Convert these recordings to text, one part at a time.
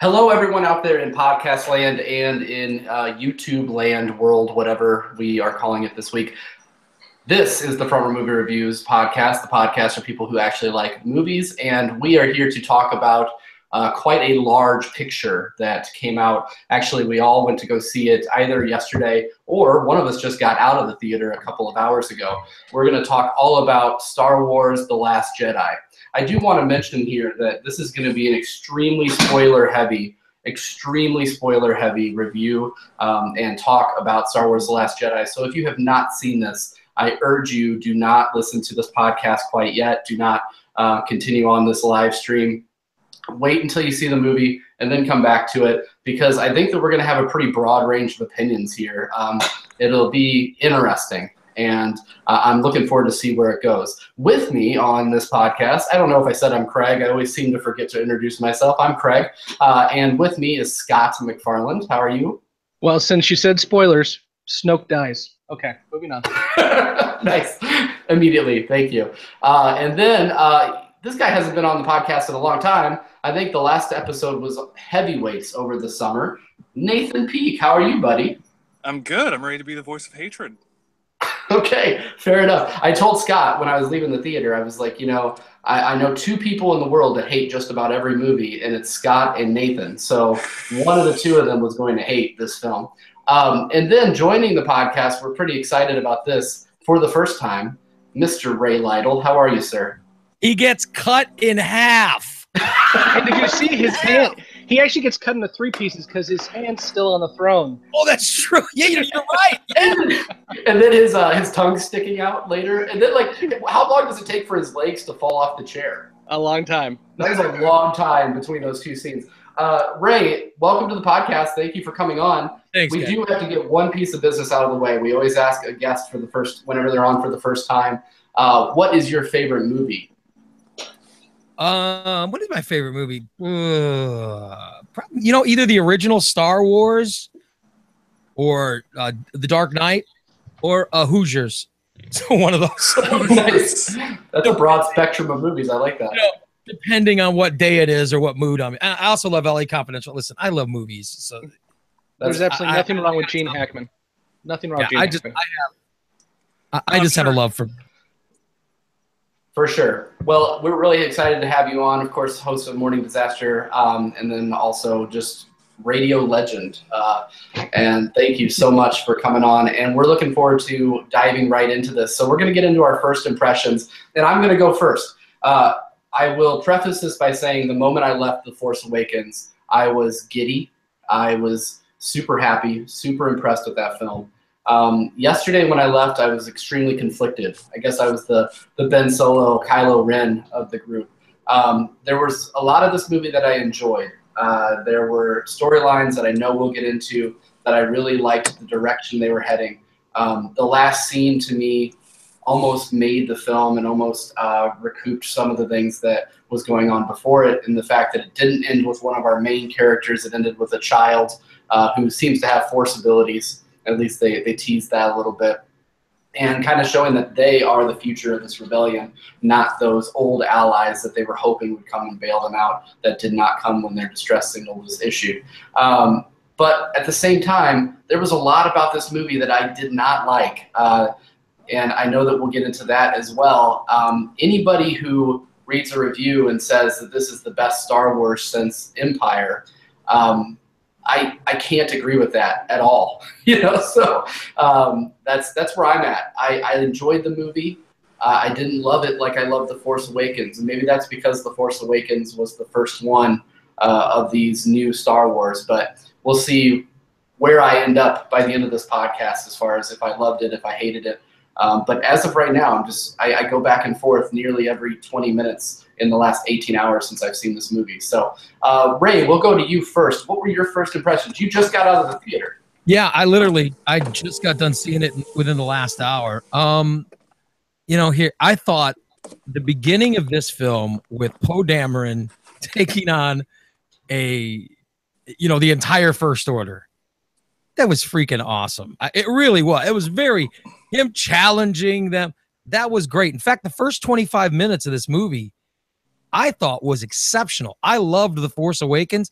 Hello, everyone out there in podcast land and in YouTube land, world, whatever we are calling it this week. This is the Front Row Movie Reviews podcast, the podcast for people who actually like movies, and we are here to talk about quite a large picture that came out. Actually, we all went to go see it either yesterday or one of us just got out of the theater a couple of hours ago. We're going to talk all about Star Wars: The Last Jedi. I do want to mention here that this is going to be an extremely spoiler-heavy review and talk about Star Wars: The Last Jedi. So if you have not seen this, I urge you, do not listen to this podcast quite yet. Do not continue on this live stream. Wait until you see the movie and then come back to it, because I think that we're going to have a pretty broad range of opinions here. It'll be interesting, and I'm looking forward to see where it goes. With me on this podcast, I don't know if I said I'm Craig. I always seem to forget to introduce myself. I'm Craig, and with me is Scott McFarland. How are you? Well, since you said spoilers, Snoke dies. Okay, moving on. Nice. Immediately. Thank you. And then this guy hasn't been on the podcast in a long time. I think the last episode was heavyweights over the summer. Nathan Peak, how are you, buddy? I'm good. I'm ready to be the voice of hatred. Okay, fair enough. I told Scott when I was leaving the theater, I was like, I know two people in the world that hate just about every movie, and it's Scott and Nathan. So one of the two of them was going to hate this film. And then joining the podcast, we're pretty excited about this for the first time, Mr. Ray Lytle. How are you, sir? He gets cut in half. And did you see his hand? He actually gets cut into three pieces because his hand's still on the throne. Oh, that's true. Yeah, you're right. And then his tongue's sticking out later. And then, how long does it take for his legs to fall off the chair? A long time. That was a long time between those two scenes. Ray, welcome to the podcast. Thank you for coming on. Thanks, we guys. do have to get one piece of business out of the way. We always ask a guest whenever they're on for the first time, what is your favorite movie? What is my favorite movie? Either the original Star Wars or The Dark Knight or Hoosiers. So one of those. Nice. That's a broad spectrum of movies. I like that. Depending on what day it is or what mood I'm in. I also love LA Confidential. Listen, I love movies. So there's absolutely nothing wrong with Gene Hackman. Nothing wrong with Gene Hackman. I just have a love for. For sure. Well, we're really excited to have you on, of course, host of Morning Disaster, and then also just radio legend. And thank you so much for coming on. And we're looking forward to diving right into this. So we're going to get into our first impressions, and I'm going to go first. I will preface this by saying the moment I left The Force Awakens, I was giddy. I was super happy, super impressed with that film. Yesterday when I left, I was extremely conflicted. I guess I was the Ben Solo, Kylo Ren of the group. There was a lot of this movie that I enjoyed. There were storylines that I know we'll get into that I really liked the direction they were heading. The last scene to me almost made the film and almost recouped some of the things that was going on before it, and the fact that it didn't end with one of our main characters. It ended with a child who seems to have Force abilities. At least they teased that a little bit, and kind of showing that they are the future of this rebellion, not those old allies that they were hoping would come and bail them out that did not come when their distress signal was issued. But at the same time, there was a lot about this movie that I did not like, and I know that we'll get into that as well. Anybody who reads a review and says that this is the best Star Wars since Empire, I can't agree with that at all, So that's where I'm at. I enjoyed the movie. I didn't love it like I loved The Force Awakens, and maybe that's because The Force Awakens was the first one of these new Star Wars. But we'll see where I end up by the end of this podcast, as far as if I loved it, if I hated it. But as of right now, I go back and forth nearly every 20 minutes in the last 18 hours since I've seen this movie. So, Ray, we'll go to you first. What were your first impressions? You just got out of the theater. Yeah, I just got done seeing it within the last hour. I thought the beginning of this film with Poe Dameron taking on the entire First Order. That was freaking awesome. It really was. It was him challenging them. That was great. In fact, the first 25 minutes of this movie, I thought was exceptional. I loved The Force Awakens.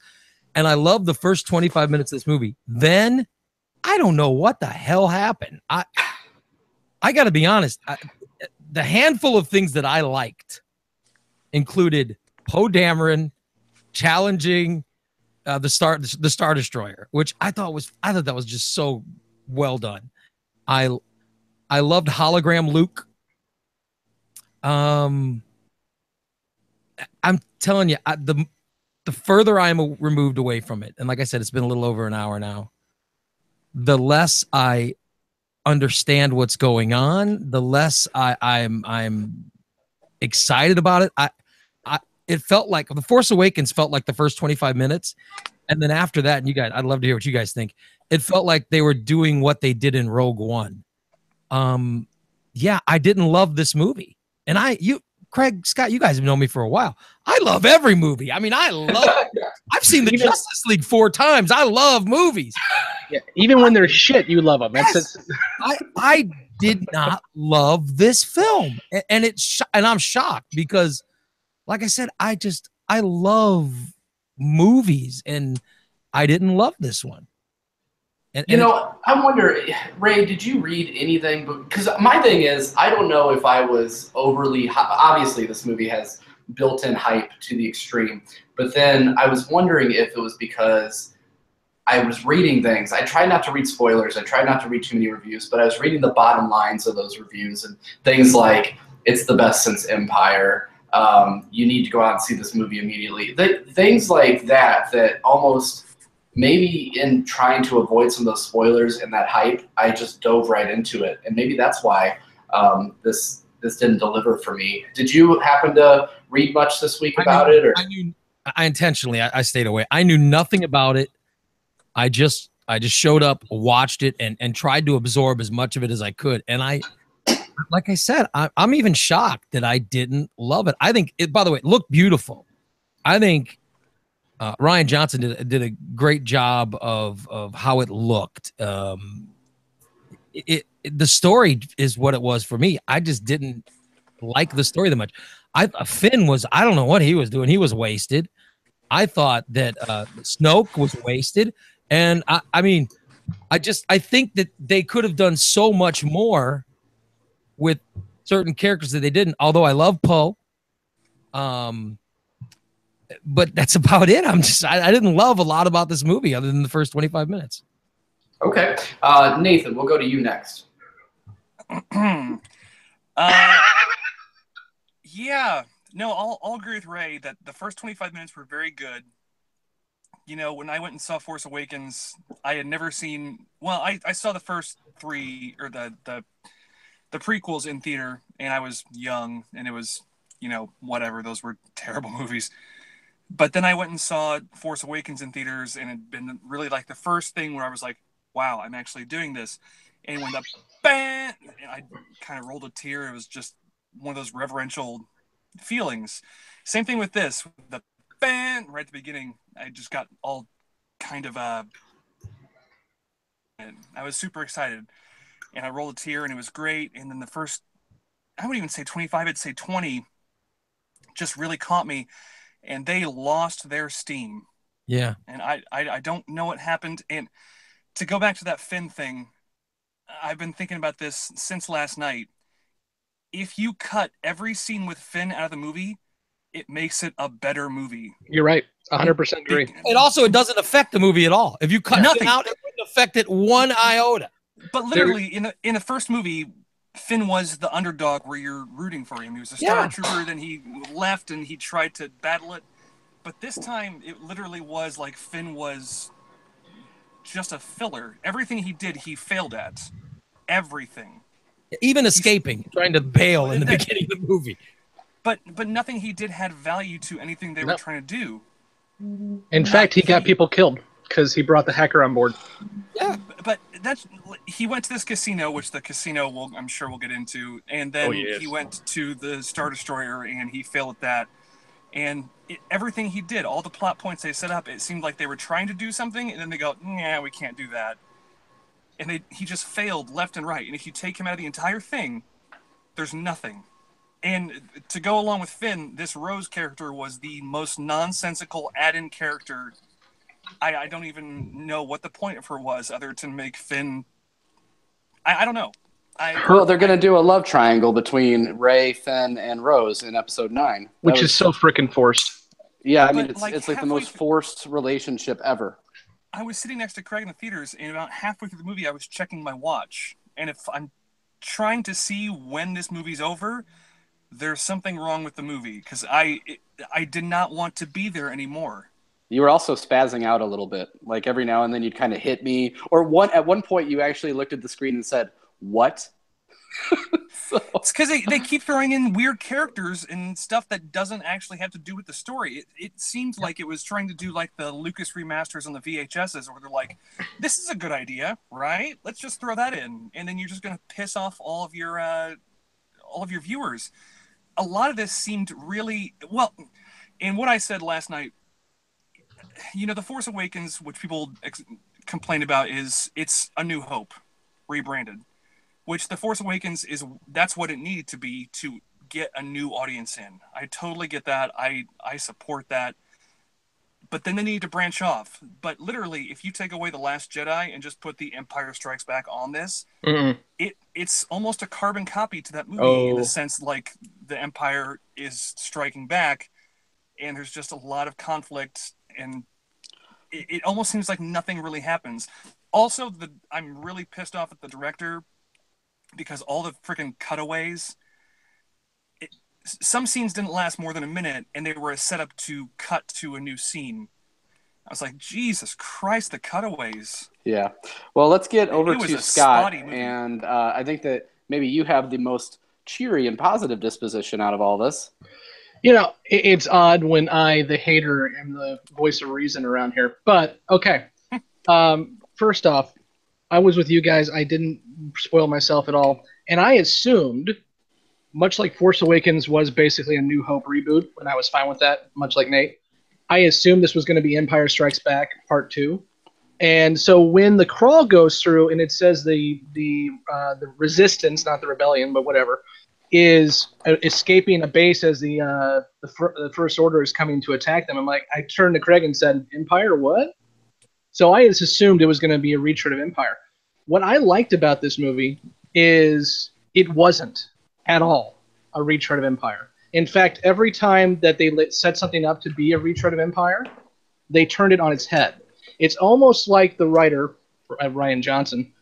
and I love the first 25 minutes of this movie. Then I don't know what the hell happened. I got to be honest. The handful of things that I liked included Poe Dameron challenging the Star Destroyer, which I thought that was just so well done. I loved hologram Luke. I'm telling you, the further I'm removed away from it, and like I said, it's been a little over an hour now, the less I understand what's going on, the less I'm excited about it. It felt like The Force Awakens felt like the first 25 minutes, and then after that, and you guys, I'd love to hear what you guys think. It felt like they were doing what they did in Rogue One. Yeah, I didn't love this movie, and Craig, Scott, you guys have known me for a while. I love every movie. I mean, I've seen the Justice League 4 times. I love movies. Yeah, even when they're shit, you love them. Yes. I did not love this film, and I'm shocked because, like I said, I love movies, and I didn't love this one. I wonder, Ray, did you read anything? Because my thing is, I don't know if I was overly, obviously this movie has built-in hype to the extreme, but then I was wondering if it was because I was reading things. I try not to read spoilers. I try not to read too many reviews, but I was reading the bottom lines of those reviews and things like, it's the best since Empire. You need to go out and see this movie immediately. Things like that almost... maybe in trying to avoid some of those spoilers and that hype, I just dove right into it. And maybe that's why this didn't deliver for me. Did you happen to read much this week about it? Or I intentionally stayed away. I knew nothing about it. I just showed up, watched it, and tried to absorb as much of it as I could. And like I said, I'm even shocked that I didn't love it. I think it, by the way, it looked beautiful. I think Rian Johnson did a great job of how it looked. The story is what it was for me. I just didn't like the story that much. Finn was, I don't know what he was doing. He was wasted. I thought that Snoke was wasted. And I mean, I think that they could have done so much more with certain characters that they didn't. Although I love Poe. But that's about it. I didn't love a lot about this movie other than the first 25 minutes. Okay. Nathan, we'll go to you next. Yeah. No, I'll agree with Ray that the first 25 minutes were very good. You know, when I went and saw Force Awakens, I had never seen... Well, I saw the first 3, or the prequels in theater, and I was young, and it was, whatever. Those were terrible movies. But then I went and saw Force Awakens in theaters, and it had been really like the first thing where I was like, wow, I'm actually doing this. And when the bang, I kind of rolled a tear. It was just one of those reverential feelings. Same thing with this. The bang, right at the beginning, I just got all kind of I was super excited. And I rolled a tear, and it was great. And then the first, I wouldn't even say 25, I'd say 20, just really caught me. And they lost their steam. Yeah. And I don't know what happened. And to go back to that Finn thing, I've been thinking about this since last night. If you cut every scene with Finn out of the movie, it makes it a better movie. You're right. 100% agree. It doesn't affect the movie at all. If you cut nothing out, it wouldn't affect it one iota. But literally, in the first movie, Finn was the underdog where you're rooting for him. He was a stormtrooper, then he left and he tried to battle it. But this time, it literally was like Finn was just a filler. Everything he did, he failed at. Everything. Even escaping, trying to bail in the beginning of the movie. But nothing he did had value to anything they were trying to do. In fact, he got people killed because he brought the hacker on board. Yeah, but he went to this casino, which the casino I'm sure we'll get into, and then he went to the Star Destroyer and he failed at that. And everything he did, all the plot points they set up, it seemed like they were trying to do something, and then they go, "Nah, we can't do that." And he just failed left and right. And if you take him out of the entire thing, there's nothing. And to go along with Finn, this Rose character was the most nonsensical add-in character I don't even know what the point of her was, other to make Finn. I don't know. Well, they're going to do a love triangle between Rey, Finn, and Rose in Episode 9, which is so freaking forced. Yeah, I mean, But, it's like the most forced relationship ever. I was sitting next to Craig in the theaters, and about halfway through the movie, I was checking my watch, and if I'm trying to see when this movie's over, there's something wrong with the movie, because I did not want to be there anymore. You were also spazzing out a little bit. Like every now and then you'd kind of hit me. Or at one point you actually looked at the screen and said, "What?" It's because they keep throwing in weird characters and stuff that doesn't actually have to do with the story. It seemed like it was trying to do like the Lucas remasters on the VHSs, where they're like, "This is a good idea, right? Let's just throw that in," and then you're just going to piss off all of your viewers. A lot of this seemed really well. And what I said last night, The Force Awakens, which people complain about, it's A New Hope rebranded. Which The Force Awakens that's what it needed to be to get a new audience in. I totally get that. I support that. But then they need to branch off. But literally, if you take away The Last Jedi and just put The Empire Strikes Back on this, it's almost a carbon copy to that movie in the sense like the Empire is striking back, and there's just a lot of conflict, and it almost seems like nothing really happens. Also, I'm really pissed off at the director, because all the freaking cutaways, some scenes didn't last more than a minute, and they were a setup to cut to a new scene. I was like, Jesus Christ, the cutaways. Yeah. Well, let's get over to Scott, and I think that maybe you have the most cheery and positive disposition out of all this. It's odd when I, the hater, am the voice of reason around here. But, okay. First off, I was with you guys. I didn't spoil myself at all. And I assumed, much like Force Awakens was basically a New Hope reboot, and I was fine with that, much like Nate, I assumed this was going to be Empire Strikes Back Part 2. And so when the crawl goes through and it says the resistance, not the rebellion, but whatever, is escaping a base as the First Order is coming to attack them, I turned to Craig and said, Empire what? So I just assumed it was going to be a retread of Empire. What I liked about this movie is it wasn't at all a retread of Empire. In fact, every time that they set something up to be a retread of Empire, they turned it on its head. It's almost like the writer, Rian Johnson,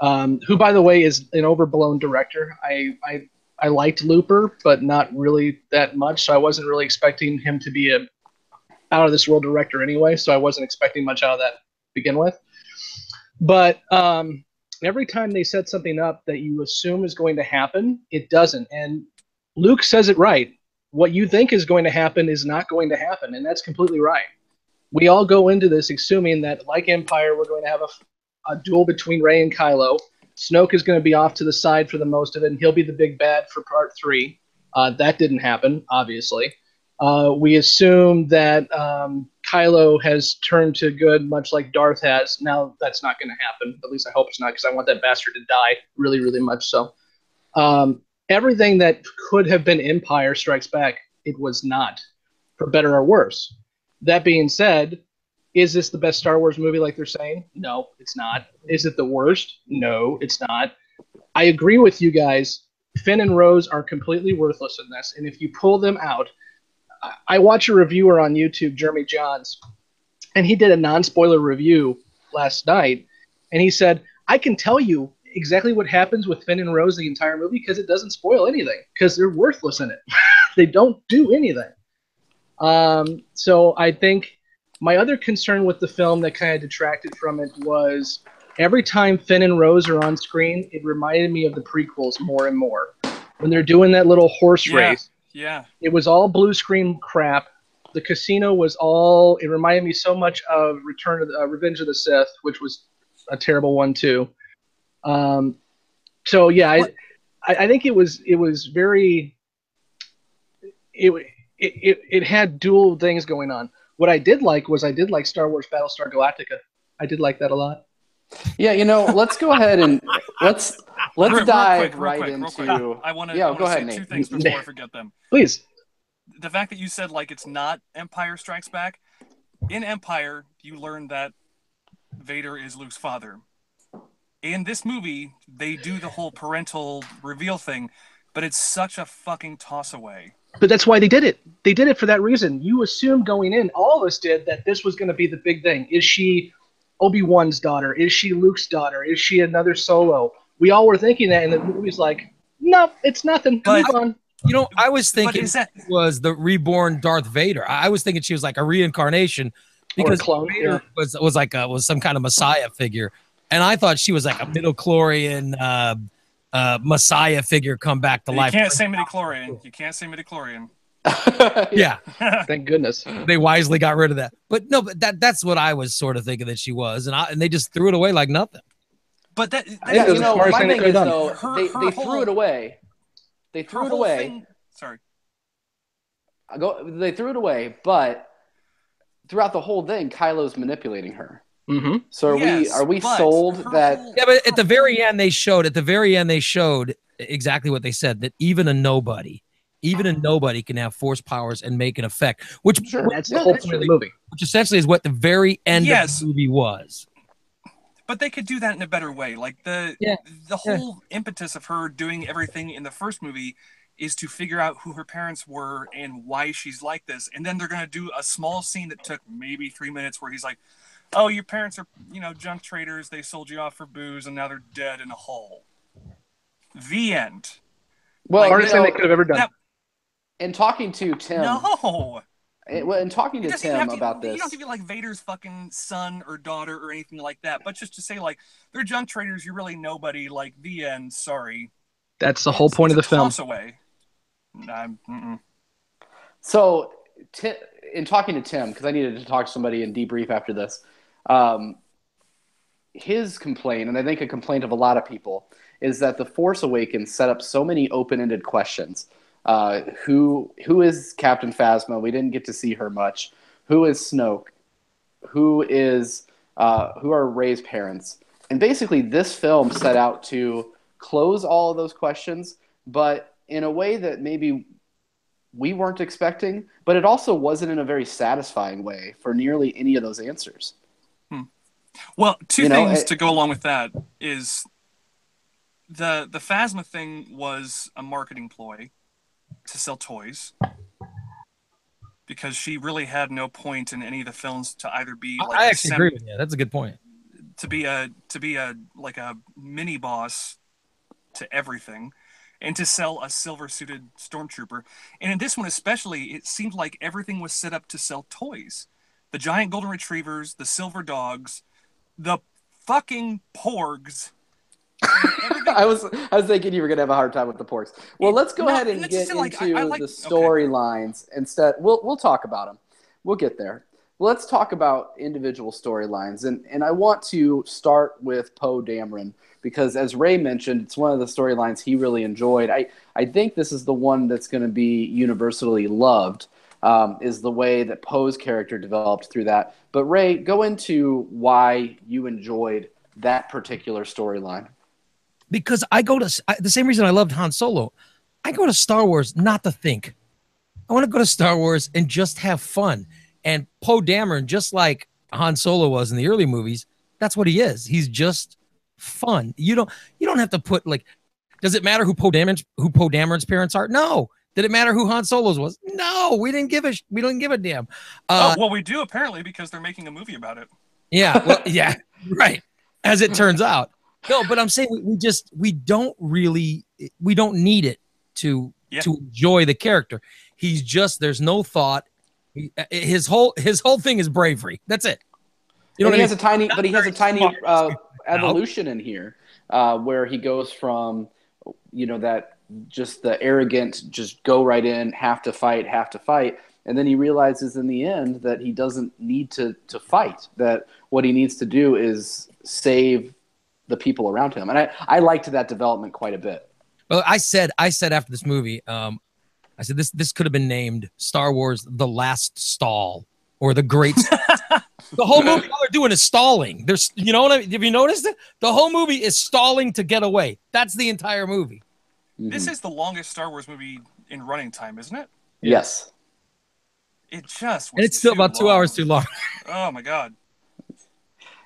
who, by the way, is an overblown director. I liked Looper, but not really that much, so I wasn't really expecting him to be a out-of-this-world director anyway, so I wasn't expecting much out of that to begin with. But every time they set something up that you assume is going to happen, it doesn't. And Luke says it right. What you think is going to happen is not going to happen, and that's completely right. We all go into this assuming that, like Empire, we're going to have a duel between Rey and Kylo. Snoke is going to be off to the side for the most of it, and he'll be the big bad for Part 3. That didn't happen, obviously. We assume that Kylo has turned to good, much like Darth has. Now, that's not going to happen. At least I hope it's not, because I want that bastard to die really, really much so. Everything that could have been Empire Strikes Back, it was not, for better or worse. That being said, is this the best Star Wars movie like they're saying? No, it's not. Is it the worst? No, it's not. I agree with you guys. Finn and Rose are completely worthless in this, and if you pull them out, I watch a reviewer on YouTube, Jeremy Johns, and he did a non-spoiler review last night, and he said, I can tell you exactly what happens with Finn and Rose the entire movie because it doesn't spoil anything, because they're worthless in it. They don't do anything. So I think my other concern with the film that kind of detracted from it was every time Finn and Rose are on screen, it reminded me of the prequels more and more. When they're doing that little horse race, it was all blue screen crap. The casino was all, it reminded me so much of Revenge of the Sith, which was a terrible one too. So yeah, I think it was very, it had dual things going on. What I did like was Star Wars Battlestar Galactica. I did like that a lot. Yeah, let's go ahead and let's dive right into. I want to say two things before I forget them. Please. The fact that you said it's not Empire Strikes Back, in Empire, you learn that Vader is Luke's father. In this movie, they do the whole parental reveal thing, but it's such a fucking toss away. But that's why they did it. They did it for that reason. You assumed going in, all of us did, that this was going to be the big thing. Is she Obi-Wan's daughter? Is she Luke's daughter? Is she another Solo? We all were thinking that, and the movie's like, no, it's nothing. Move on. You know, I was thinking it was the reborn Darth Vader. I was thinking she was like a reincarnation because clone, Vader was some kind of Messiah figure, and I thought she was like a midichlorian Messiah figure come back to life. You can't say midichlorian. You can't say midichlorian. Yeah. Thank goodness. They wisely got rid of that. But no, but that's what I was sort of thinking that she was, and they just threw it away like nothing. But that yeah, you know, my thing is though, they whole, threw it away. They threw it away. Sorry. They threw it away, but throughout the whole thing, Kylo's manipulating her. Mm-hmm. So are we sold that? Yeah, but at the very end they showed exactly what they said, that even a nobody can have force powers and make an effect. That's the whole point of the movie. Which essentially is what the very end of the movie was. But they could do that in a better way. Like the whole impetus of her doing everything in the first movie is to figure out who her parents were and why she's like this. And then they're going to do a small scene that took maybe 3 minutes where he's like, oh, your parents are, junk traders. They sold you off for booze and now they're dead in a hole. The end. Well, hardest thing they could have ever done. In talking to Tim. No. In talking to Tim about this. You don't have to be like Vader's fucking son or daughter or anything like that. But just to say, like, they're junk traders. You're really nobody. Like, the end. Sorry. That's the whole point of the film. Toss away. So, in talking to Tim, because I needed to talk to somebody and debrief after this, his complaint, and I think a complaint of a lot of people, is that The Force Awakens set up so many open-ended questions. Who is Captain Phasma? We didn't get to see her much. Who is Snoke? Who are Rey's parents? And basically, this film set out to close all of those questions, but in a way that maybe we weren't expecting, but it also wasn't in a very satisfying way for nearly any of those answers. Well, two things to go along with that is the Phasma thing was a marketing ploy to sell toys, because she really had no point in any of the films to either be like I actually agree with you. That's a good point. To be a like a mini boss to everything, and to sell a silver suited stormtrooper. And in this one especially, it seemed like everything was set up to sell toys. The giant golden retrievers, the silver dogs, the fucking porgs. I was thinking you were going to have a hard time with the porks. Well, let's go ahead and get into the storylines instead. We'll talk about them. We'll get there. Let's talk about individual storylines. And I want to start with Poe Dameron, because as Ray mentioned, it's one of the storylines he really enjoyed. I think this is the one that's going to be universally loved, is the way that Poe's character developed through that. But Ray, go into why you enjoyed that particular storyline. Because the same reason I loved Han Solo. I go to Star Wars not to think. I want to go to Star Wars and just have fun. And Poe Dameron, just like Han Solo was in the early movies, that's what he is. He's just fun. You don't have to put, like, does it matter who Poe Dameron's parents are? No. Did it matter who Han Solo's was? No. We didn't give a damn. Well, we do apparently, because they're making a movie about it. Yeah. Well, yeah. Right. As it turns out. No, but I'm saying we don't need it to enjoy the character. He's just, there's no thought. His whole thing is bravery. That's it. He has a tiny evolution in here, where he goes from, that just the arrogant, just go right in, have to fight. And then he realizes in the end that he doesn't need to fight, that what he needs to do is save the people around him. And I liked that development quite a bit. Well, I said after this movie, I said this could have been named Star Wars: The Last Stall, or The Great. The whole movie, all they're doing is stalling. There's, have you noticed it? The whole movie is stalling to get away. That's the entire movie. This is the longest Star Wars movie in running time, isn't it? Yes. It just was And it's still too about 2 long. hours too long. It just was And it's still too about 2 long. hours too long. Oh my god.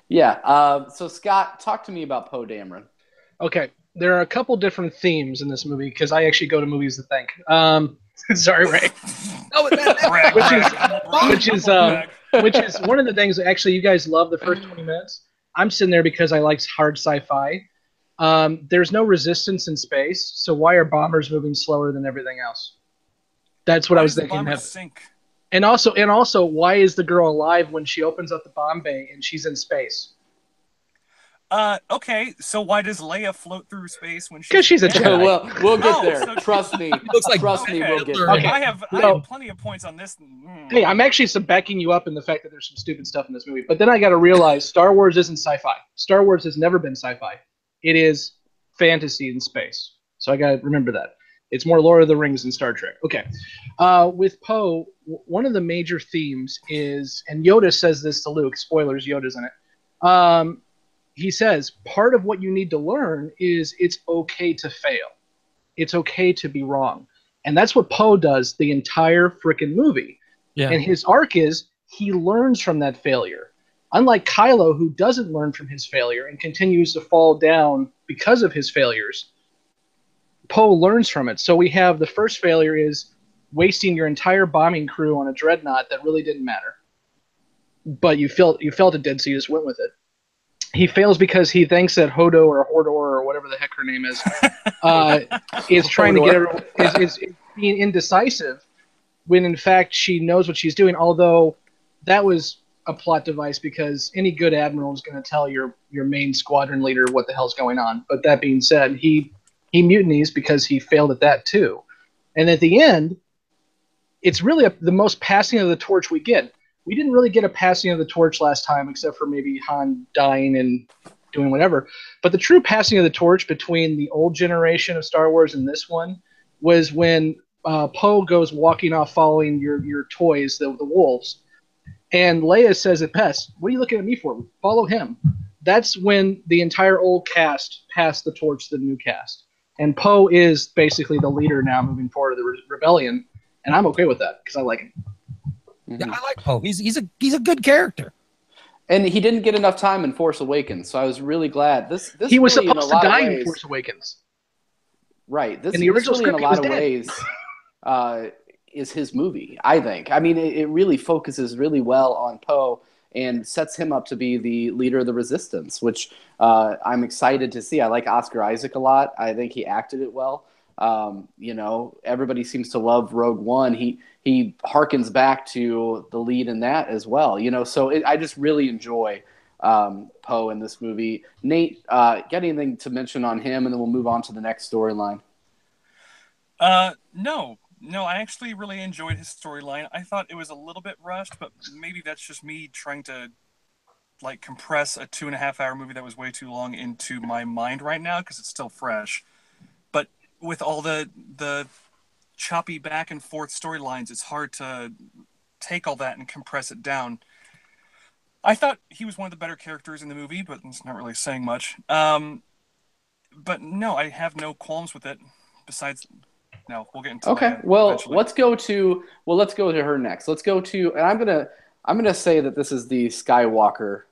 Yeah. So Scott, talk to me about Poe Dameron. Okay, there are a couple different themes in this movie because I actually go to movies to think. Sorry, Ray. Brag, Which is- brag, which is, brag. Which is one of the things. Actually, you guys love the first 20 minutes. I'm sitting there because I like hard sci-fi. There's no resistance in space, so why are bombers moving slower than everything else? That's what I Why was does the thinking. bomber sink? And also, why is the girl alive when she opens up the bomb bay and she's in space? Okay, so why does Leia float through space when she's 'Cause she's a dead? Jedi. Well, we'll get Oh, there. so- Trust me. Looks like Trust me, we'll get Hitler. there. Okay. I have So- plenty of points on this. Hey, I'm actually backing you up in the fact that there's some stupid stuff in this movie. But then I got to realize Star Wars isn't sci-fi. Star Wars has never been sci-fi. It is fantasy in space. So I got to remember that. It's more Lord of the Rings than Star Trek. Okay. With Poe, one of the major themes is, and Yoda says this to Luke, spoilers, Yoda's in it. He says, part of what you need to learn is it's okay to fail. It's okay to be wrong. And that's what Poe does the entire freaking movie. Yeah. And his arc is he learns from that failure. Unlike Kylo, who doesn't learn from his failure and continues to fall down because of his failures, Poe learns from it. So we have the first failure is wasting your entire bombing crew on a dreadnought that really didn't matter. But you felt it did, so you just went with it. He fails because he thinks that Hodor or whatever the heck her name is trying to get everyone, is being indecisive when in fact she knows what she's doing. Although that was a plot device because any good admiral is going to tell your main squadron leader what the hell's going on. But that being said, he mutinies because he failed at that too. And at the end, it's really the most passing of the torch we get. We didn't really get a passing of the torch last time, except for maybe Han dying and doing whatever. But the true passing of the torch between the old generation of Star Wars and this one was when Poe goes walking off following your toys, the wolves. And Leia says it best, what are you looking at me for? Follow him. That's when the entire old cast passed the torch to the new cast. And Poe is basically the leader now moving forward of the rebellion. And I'm okay with that because I like him. Yeah, I like Poe. He's a good character. And he didn't get enough time in Force Awakens, so I was really glad. This he was really, supposed to die in Force Awakens. Right. This, in the original this really, script, in a lot of dead. ways, is his movie, I think. I mean, it really focuses really well on Poe and sets him up to be the leader of the Resistance, which I'm excited to see. I like Oscar Isaac a lot. I think he acted it well. Everybody seems to love Rogue One. He harkens back to the lead in that as well. So I just really enjoy Poe in this movie. Nate, got anything to mention on him, and then we'll move on to the next storyline? No, I actually really enjoyed his storyline. I thought it was a little bit rushed, but maybe that's just me trying to compress a 2.5-hour movie that was way too long into my mind right now because it's still fresh. But with all the choppy back and forth storylines, it's hard to take all that and compress it down. I thought he was one of the better characters in the movie, but it's not really saying much. But no, I have no qualms with it. Besides, no, we'll get into okay. Leia Well, eventually. let's go to her next. Let's go to, and I'm gonna say that this is the Skywalker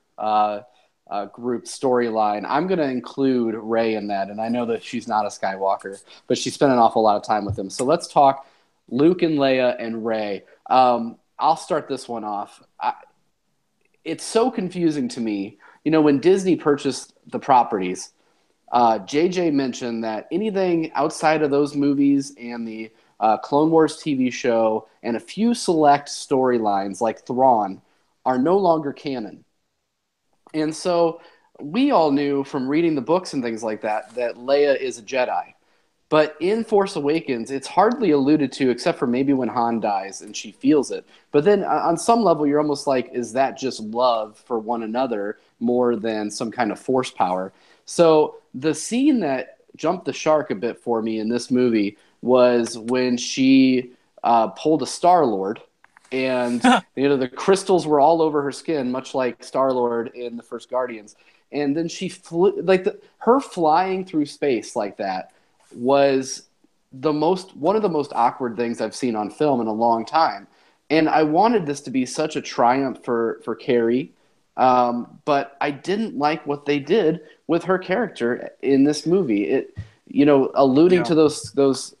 group storyline. I'm gonna include Rey in that, and I know that she's not a Skywalker, but she spent an awful lot of time with him. So let's talk Luke and Leia and Rey. I'll start this one off. It's so confusing to me. When Disney purchased the properties, JJ mentioned that anything outside of those movies and the Clone Wars TV show and a few select storylines like Thrawn are no longer canon. And so we all knew from reading the books and things like that Leia is a Jedi. But in Force Awakens, it's hardly alluded to except for maybe when Han dies and she feels it. But then on some level, you're almost like, is that just love for one another more than some kind of force power? So the scene that jumped the shark a bit for me in this movie was when she pulled a Star-Lord, and the crystals were all over her skin, much like Star-Lord in the first Guardians. And then she flew, her flying through space like that was one of the most awkward things I've seen on film in a long time. And I wanted this to be such a triumph for Carrie, but I didn't like what they did with her character in this movie. It, alluding to those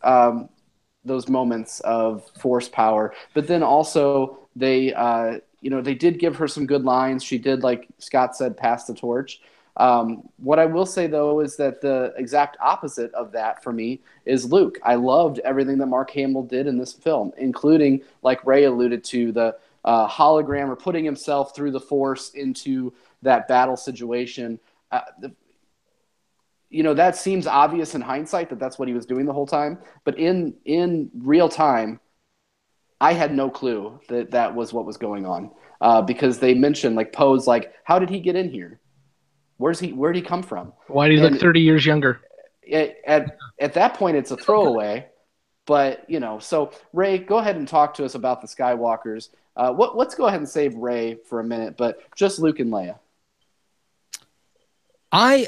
moments of force power, but then also they did give her some good lines. She did, like Scott said, pass the torch. What I will say, though, is that the exact opposite of that for me is Luke. I loved everything that Mark Hamill did in this film, including, like Ray alluded to, the hologram, or putting himself through the Force into that battle situation. That seems obvious in hindsight that that's what he was doing the whole time. But in real time, I had no clue that that was what was going on, because they mentioned, like, Poe's like, how did he get in here? Where'd he come from? Why did he look 30 years younger? At that point, it's a throwaway. But, so Ray, go ahead and talk to us about the Skywalkers. Let's go ahead and save Ray for a minute, but just Luke and Leia. I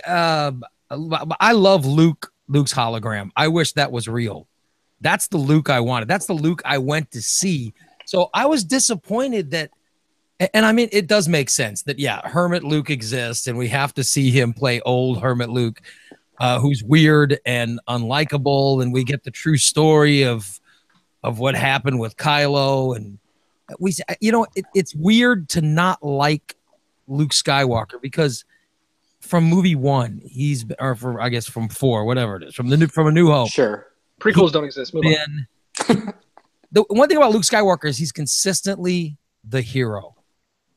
love Luke's hologram. I wish that was real. That's the Luke I wanted. That's the Luke I went to see. So I was disappointed that, and I mean, it does make sense that, yeah, Hermit Luke exists, and we have to see him play old Hermit Luke, who's weird and unlikable, and we get the true story of what happened with Kylo. And it's weird to not like Luke Skywalker, because from movie 1, I guess from 4, whatever it is, from A New Hope. Sure. Prequels don't exist. Move on. The one thing about Luke Skywalker is he's consistently the hero.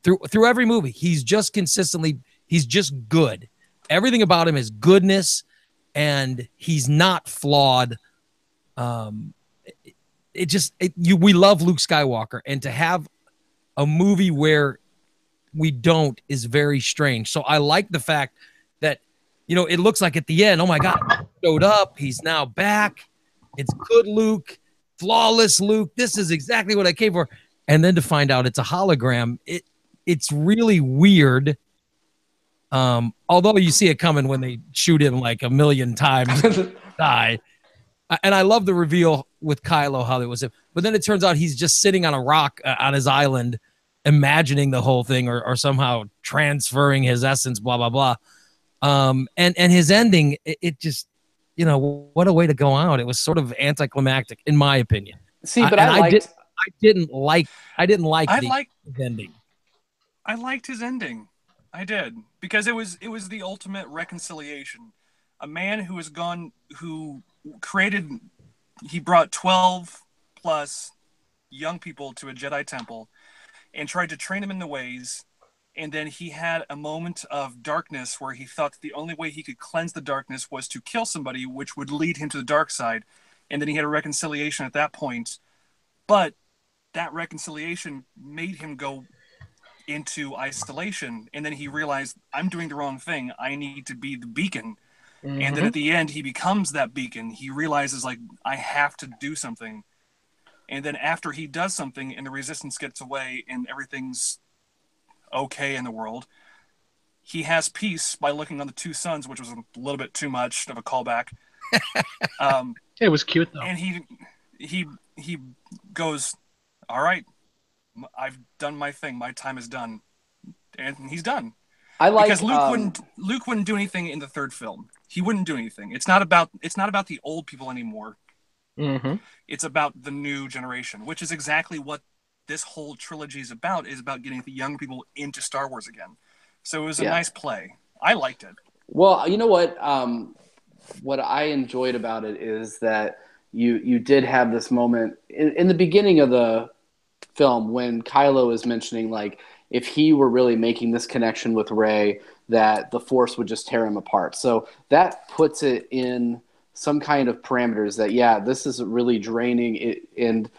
Through every movie, he's just good. Everything about him is goodness, and he's not flawed. We love Luke Skywalker, and to have a movie where we don't is very strange. So I like the fact that, it looks like at the end, oh my God, he showed up. He's now back. It's good Luke, flawless Luke. This is exactly what I came for. And then to find out it's a hologram, it's really weird. Although you see it coming when they shoot him like a million times, die. And I love the reveal with Kylo, how it was him. But then it turns out he's just sitting on a rock on his island, imagining the whole thing, or somehow transferring his essence, blah, blah, blah. And his ending, it just, what a way to go out. It was sort of anticlimactic, in my opinion. See, but I didn't like the ending. I liked his ending. I did, because it was the ultimate reconciliation. A man who brought 12 plus young people to a Jedi temple and tried to train them in the ways. And then he had a moment of darkness where he thought that the only way he could cleanse the darkness was to kill somebody, which would lead him to the dark side. And then he had a reconciliation at that point. But that reconciliation made him go into isolation. And then he realized, I'm doing the wrong thing. I need to be the beacon. Mm-hmm. And then at the end, he becomes that beacon. He realizes, like, I have to do something. And then after he does something and the resistance gets away and everything's okay in the world, he has peace by looking on the two suns, which was a little bit too much of a callback. It was cute though. And he goes, all right, I've done my thing. My time is done. And he's done. Because Luke wouldn't do anything in the third film. He wouldn't do anything. It's not about the old people anymore. Mm-hmm. It's about the new generation, which is exactly what this whole trilogy is about getting the young people into Star Wars again. So it was a nice play. I liked it. Well, you know what? What I enjoyed about it is that you did have this moment in the beginning of the film when Kylo is mentioning, like, if he were really making this connection with Rey, that the Force would just tear him apart. So that puts it in some kind of parameters that, yeah, this is really draining it. And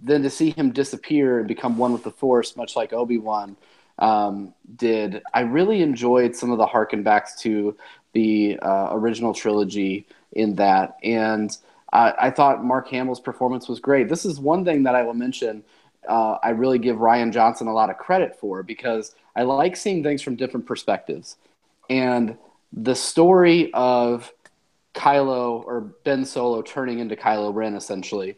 then to see him disappear and become one with the Force, much like Obi-Wan did, I really enjoyed some of the harken backs to the original trilogy in that. And I thought Mark Hamill's performance was great. This is one thing that I will mention I really give Rian Johnson a lot of credit for, because I like seeing things from different perspectives. And the story of Kylo, or Ben Solo, turning into Kylo Ren, essentially,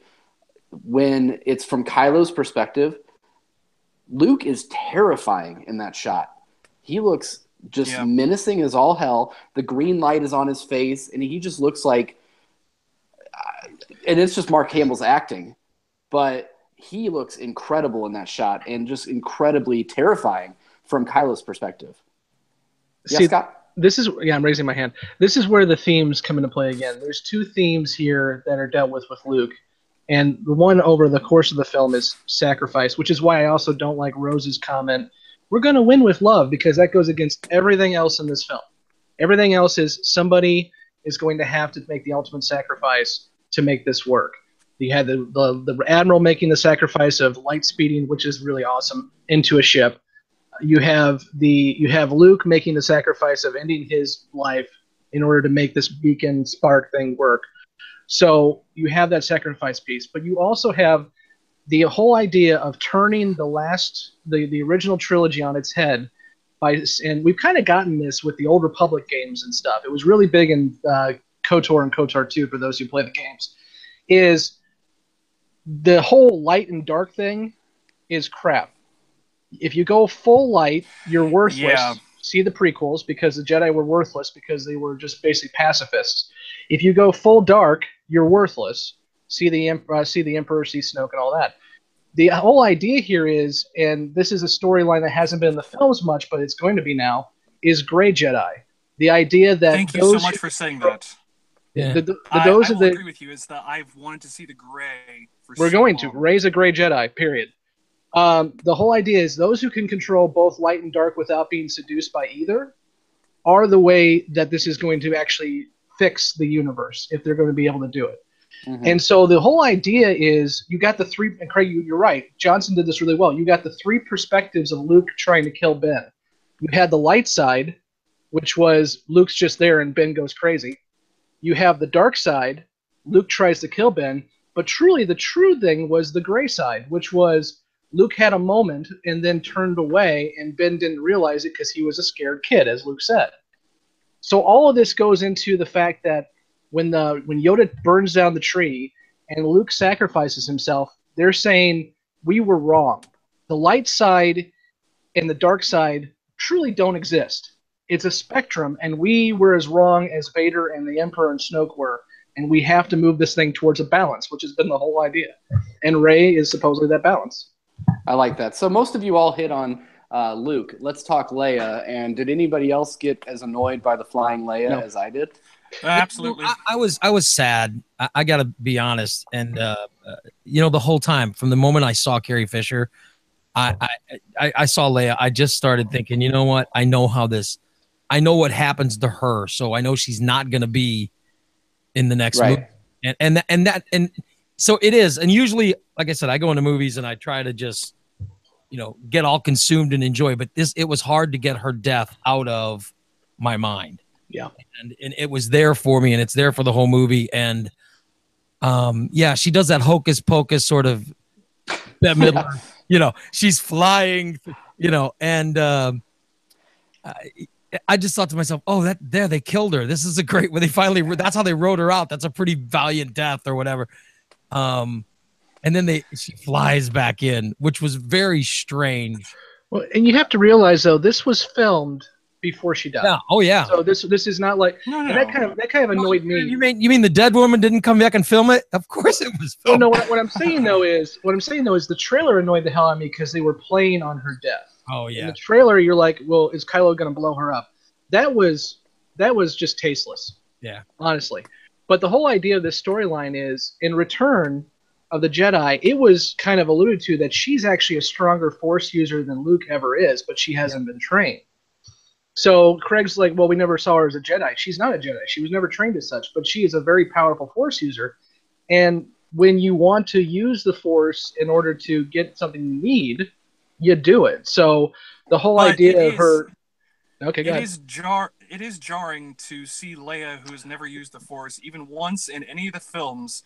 when it's from Kylo's perspective, Luke is terrifying in that shot. He looks just menacing as all hell. The green light is on his face, and he just looks like and it's just Mark Hamill's acting, but he looks incredible in that shot and just incredibly terrifying from Kylo's perspective. See, Scott? This is I'm raising my hand. This is where the themes come into play again. There's two themes here that are dealt with Luke, and the one over the course of the film is sacrifice, which is why I also don't like Rose's comment, "We're going to win with love," because that goes against everything else in this film. Everything else is somebody is going to have to make the ultimate sacrifice to make this work. You had the admiral making the sacrifice of light speeding, which is really awesome, into a ship. You have Luke making the sacrifice of ending his life in order to make this beacon spark thing work. So you have that sacrifice piece, but you also have the whole idea of turning the original trilogy on its head and we've kind of gotten this with the Old Republic games and stuff. It was really big in KOTOR and KOTOR 2 for those who play the games. Is the whole light and dark thing is crap. If you go full light, you're worthless. Yeah. See the prequels, because the Jedi were worthless because they were just basically pacifists. If you go full dark, you're worthless. See the Emperor, see Snoke, and all that. The whole idea here is, and this is a storyline that hasn't been in the films much, but it's going to be now, is Gray Jedi. The idea that thank you so much for saying that. Yeah. I will agree with you. Is that I've wanted to see the Gray. We're going to raise a Gray Jedi. Period. The whole idea is those who can control both light and dark without being seduced by either are the way that this is going to actually fix the universe, if they're going to be able to do it. Mm-hmm. And so the whole idea is you got the three, and Craig, you're right, Johnson did this really well. You got the three perspectives of Luke trying to kill Ben. You had the light side, which was Luke's just there and Ben goes crazy. You have the dark side, Luke tries to kill Ben, but truly the true thing was the gray side, which was Luke had a moment and then turned away, and Ben didn't realize it because he was a scared kid, as Luke said. So all of this goes into the fact that when Yoda burns down the tree and Luke sacrifices himself, they're saying we were wrong. The light side and the dark side truly don't exist. It's a spectrum, and we were as wrong as Vader and the Emperor and Snoke were, and we have to move this thing towards a balance, which has been the whole idea. And Rey is supposedly that balance. I like that. So most of you all hit on Luke. Let's talk Leia. And did anybody else get as annoyed by the flying Leia as I did? Absolutely. I was sad. I got to be honest. And, the whole time, from the moment I saw Carrie Fisher, I saw Leia, I just started thinking, you know what? I know what happens to her. So I know she's not going to be in the next movie. And so it is. And usually, like I said, I go into movies and I try to just, get all consumed and enjoy. But it was hard to get her death out of my mind. Yeah. And it was there for me, and it's there for the whole movie. And she does that hocus pocus sort of that middle, she's flying, and I just thought to myself, oh, they killed her. This is a great, that's how they wrote her out. That's a pretty valiant death or whatever. And then she flies back in, which was very strange. Well, and you have to realize though, this was filmed before she died. Yeah. Oh yeah. So this is not like no. That kind of annoyed me. You mean the dead woman didn't come back and film it? Of course it was filmed. Oh no, what I'm saying though is the trailer annoyed the hell out of me because they were playing on her death. Oh yeah. In the trailer, you're like, well, is Kylo going to blow her up? That was just tasteless. Yeah. Honestly. But the whole idea of this storyline is, in Return of the Jedi, it was kind of alluded to that she's actually a stronger Force user than Luke ever is, but she hasn't been trained. So Craig's like, well, we never saw her as a Jedi. She's not a Jedi. She was never trained as such, but she is a very powerful Force user. And when you want to use the Force in order to get something you need, you do it. So the whole idea of her... Okay, go ahead. It is jarring to see Leia, who has never used the Force, even once in any of the films,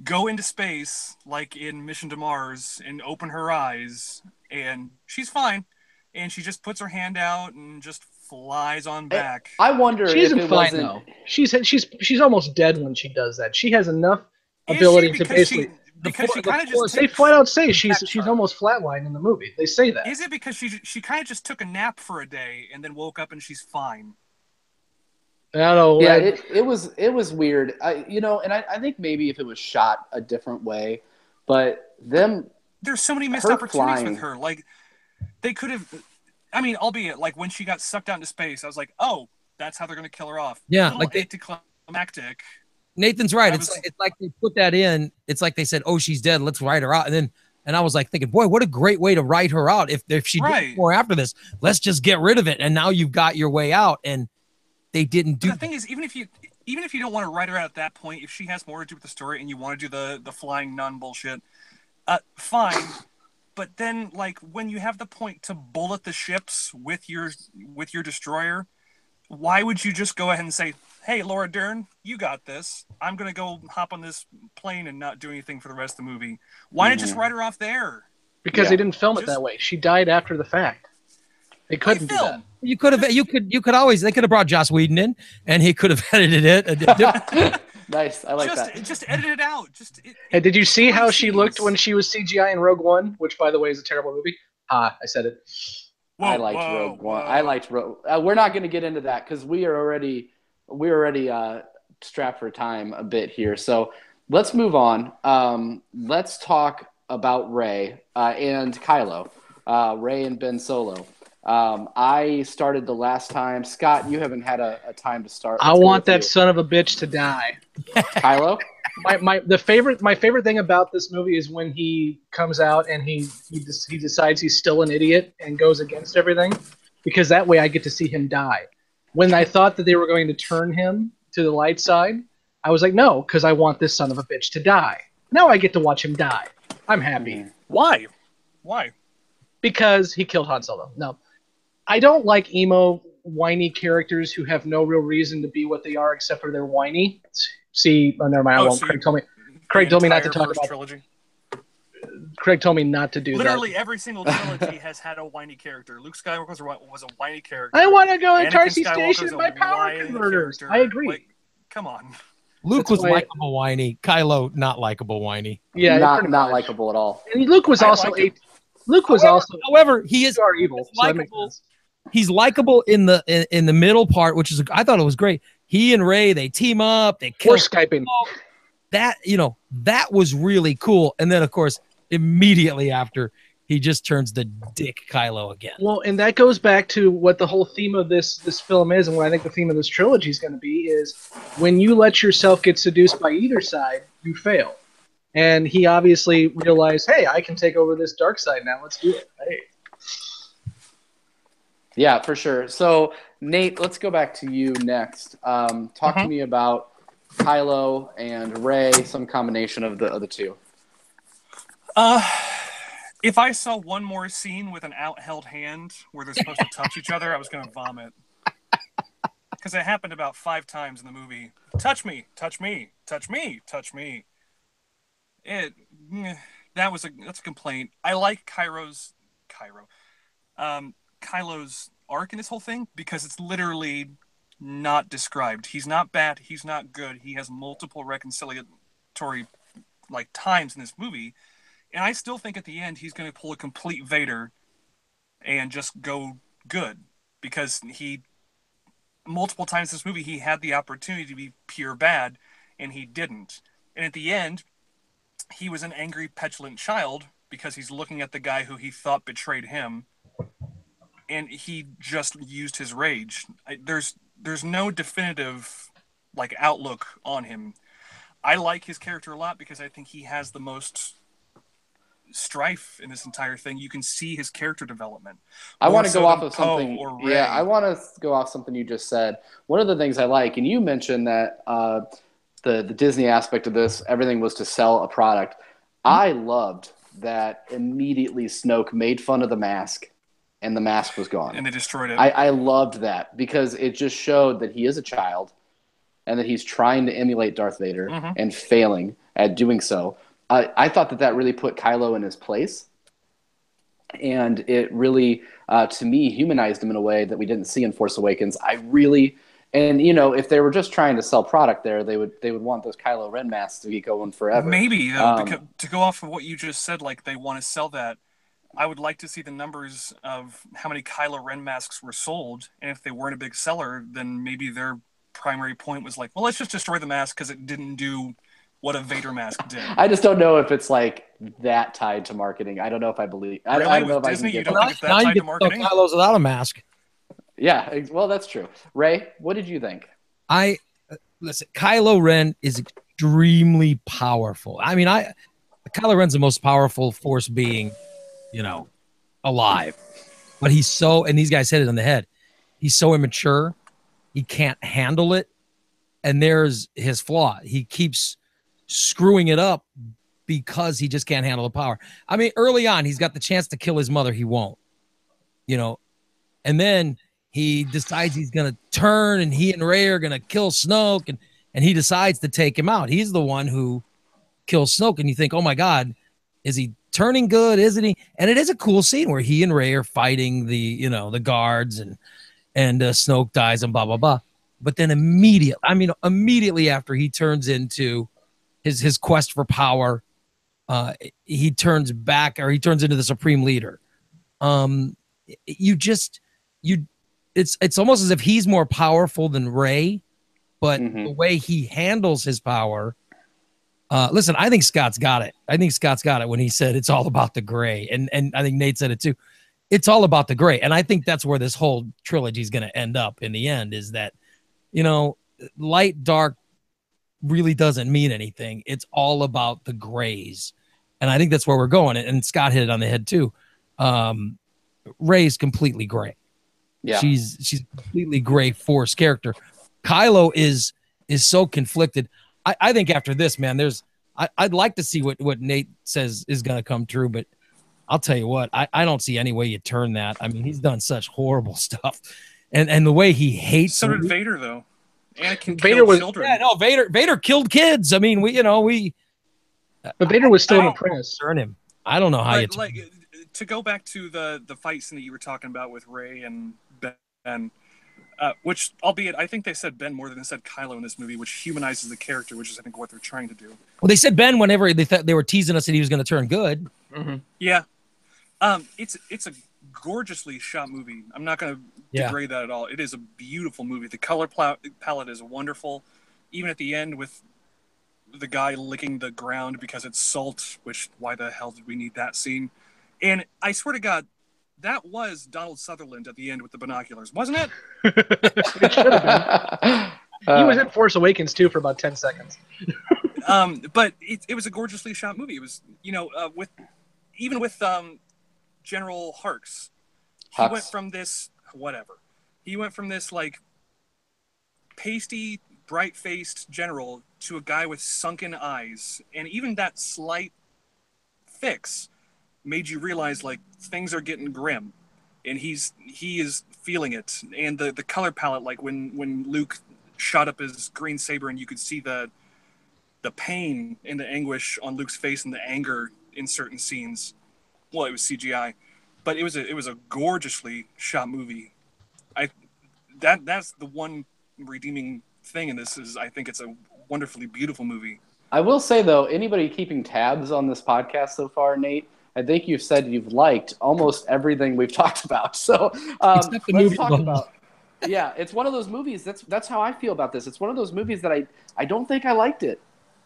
go into space, like in Mission to Mars, and open her eyes, and she's fine. And she just puts her hand out and just flies on back. I wonder she if isn't it fine, wasn't... though. She's almost dead when she does that. She has enough ability to basically. Because she kind of just they flat out say she's almost flatlined in the movie. They say that. Is it because she kind of just took a nap for a day and then woke up and she's fine? I don't know. Yeah, it was weird. I think maybe if it was shot a different way, but there's so many missed opportunities with her. Like they could have. I mean, albeit like when she got sucked out into space, I was like, oh, that's how they're going to kill her off. Yeah, like anticlimactic. Nathan's right. It's like they put that in. It's like they said, "Oh, she's dead. Let's write her out." And I was like thinking, "Boy, what a great way to write her out. If she did more after this, let's just get rid of it." And now you've got your way out, and they didn't do. But the thing is, even if you don't want to write her out at that point, if she has more to do with the story and you want to do the flying nun bullshit, fine. But then, like when you have the point to bullet the ships with your destroyer, why would you just go ahead and say, hey, Laura Dern, you got this. I'm going to go hop on this plane and not do anything for the rest of the movie. Why not just write her off there? Because they didn't film it that way. She died after the fact. They couldn't do that. You could have they could have brought Joss Whedon in and he could have edited it. Nice. I like that. Just edit it out. Hey, did you see how she looked when she was CGI in Rogue One, which by the way is a terrible movie? I said it. I liked Rogue One. I liked Rogue. We're not going to get into that because we're already strapped for time a bit here. So let's move on. Let's talk about Rey and Kylo. Rey and Ben Solo. I started the last time. Scott, you haven't had a time to start. I want that son of a bitch to die. Kylo? My favorite thing about this movie is when he comes out and he decides he's still an idiot and goes against everything, because that way I get to see him die. When I thought that they were going to turn him to the light side, I was like, no, because I want this son of a bitch to die. Now I get to watch him die. I'm happy. Why? Because he killed Han Solo. No, I don't like emo, whiny characters who have no real reason to be what they are except for they're whiny. See, never mind. I won't. Craig told me not to talk about trilogy. Craig told me not to do Literally every single trilogy has had a whiny character. Luke Skywalker was a whiny character. I want to go to Tarsi Station and buy power converters. I agree. Like, come on. Luke was likable whiny. Kylo not likable whiny. Yeah, not likable at all. And Luke was also However, he is evil. Likable. He's likable in the middle part, which is I thought it was great. He and Rey, they team up, they kill. We're Skyping. That was really cool. And then of course, immediately after, he just turns the dick Kylo again. Well, and that goes back to what the whole theme of this film is, and what I think the theme of this trilogy is going to be is when you let yourself get seduced by either side, you fail. And he obviously realized, hey, I can take over this dark side now. Let's do it. Hey. Yeah, for sure. So, Nate, let's go back to you next. Talk to me about Kylo and Rey, some combination of the two. If I saw one more scene with an out-held hand where they're supposed to touch each other, I was going to vomit. Because it happened about 5 times in the movie. Touch me, touch me, touch me, touch me. That's a complaint. I like Kylo's arc in this whole thing because it's literally not described. He's not bad. He's not good. He has multiple reconciliatory times in this movie. And I still think at the end he's going to pull a complete Vader and just go good because multiple times in this movie he had the opportunity to be pure bad and he didn't. And at the end, he was an angry, petulant child because he's looking at the guy who he thought betrayed him, and he just used his rage. There's no definitive outlook on him. I like his character a lot because I think he has the most strife in this entire thing. You can see his character development. I want to go off of something. Yeah, I want to go off something you just said. One of the things I like, and you mentioned that the Disney aspect of this, everything was to sell a product. I loved that immediately Snoke made fun of the mask and the mask was gone. And they destroyed it. I loved that because it just showed that he is a child and that he's trying to emulate Darth Vader and failing at doing so. I thought that really put Kylo in his place. And it really, to me, humanized him in a way that we didn't see in Force Awakens. I really And you know, if they were just trying to sell product there, they would want those Kylo Ren masks to be going forever. Maybe though, because to go off of what you just said, like they want to sell that. I would like to see the numbers of how many Kylo Ren masks were sold, and if they weren't a big seller, then maybe their primary point was like, well, let's just destroy the mask because it didn't do what a Vader mask did. I just don't know if it's like that tied to marketing. I don't know if I believe. I don't know if Disney, I can you get don't think it's that tied to marketing? Kylo's without a mask. Yeah, well, that's true. Ray, what did you think? Listen, Kylo Ren is extremely powerful. I mean, Kylo Ren's the most powerful Force being, you know, alive. But he's so, and these guys hit it on the head. He's so immature. He can't handle it. And there's his flaw. He keeps screwing it up because he just can't handle the power. I mean, early on, he's got the chance to kill his mother. He won't, you know, and then he decides he's going to turn and he and Rey are going to kill Snoke. And he decides to take him out. He's the one who kills Snoke. And you think, oh my God, is he turning good? Isn't he? And it is a cool scene where he and Rey are fighting the guards and Snoke dies and blah, blah, blah. But then immediately after he turns into his quest for power, he turns back, or he turns into the Supreme Leader. It's almost as if he's more powerful than Rey, but the way he handles his power. Listen, I think Scott's got it. I think Scott's got it when he said it's all about the gray, and I think Nate said it too. It's all about the gray, and I think that's where this whole trilogy is going to end up in the end. Is that, you know, light, dark really doesn't mean anything. It's all about the grays. And I think that's where we're going. And Scott hit it on the head too. Rey's completely gray. Yeah. She's a completely gray Force character. Kylo is so conflicted. I think after this, man, I'd like to see what Nate says is going to come true, but I'll tell you what, I don't see any way you turn that. I mean, he's done such horrible stuff. And the way he hates. So did Vader, though. Anakin Vader killed was children. Yeah, no, Vader killed kids. I mean, but Vader was still an apprentice. Turn him. I don't know how you like to go back to the fight scene that you were talking about with Rey and Ben, which, albeit, I think they said Ben more than they said Kylo in this movie, which humanizes the character, which is I think what they're trying to do. Well, they said Ben whenever they thought they were teasing us that he was going to turn good. Mm-hmm. Yeah, it's a gorgeously shot movie. I'm not going to degrade that at all. It is a beautiful movie. The color palette is wonderful. Even at the end with the guy licking the ground because it's salt, which why the hell did we need that scene? And I swear to God, that was Donald Sutherland at the end with the binoculars, wasn't it? It should have been. He was in Force Awakens too for about 10 seconds. But it was a gorgeously shot movie. It was, with General Hux. He went from this like pasty, bright-faced general to a guy with sunken eyes, and even that slight fix made you realize like things are getting grim, and he is feeling it. And the color palette, like when Luke shot up his green saber, and you could see the pain and the anguish on Luke's face and the anger in certain scenes. Well, it was CGI. But it was a gorgeously shot movie. That's the one redeeming thing in this is I think it's a wonderfully beautiful movie. I will say though, anybody keeping tabs on this podcast so far, Nate, I think you've said you've liked almost everything we've talked about. So let's talk about. Yeah, it's one of those movies. That's how I feel about this. It's one of those movies that I don't think I liked it,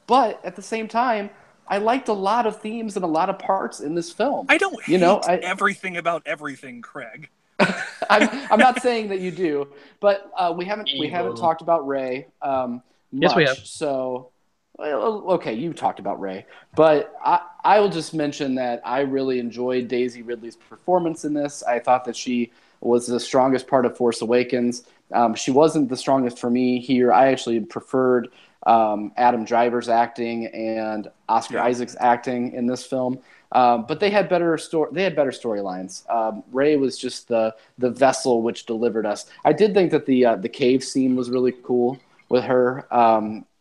but at the same time, I liked a lot of themes and a lot of parts in this film. I don't hate everything about everything, Craig. I'm not saying that you do, but we haven't talked about Rey much. Yes, we have. So, okay, you talked about Rey, but I will just mention that I really enjoyed Daisy Ridley's performance in this. I thought that she was the strongest part of Force Awakens. She wasn't the strongest for me here. I actually preferred Adam Driver's acting and Oscar Isaac's acting in this film, but they had better storylines. Rey was just the vessel which delivered us. I did think that the cave scene was really cool with her.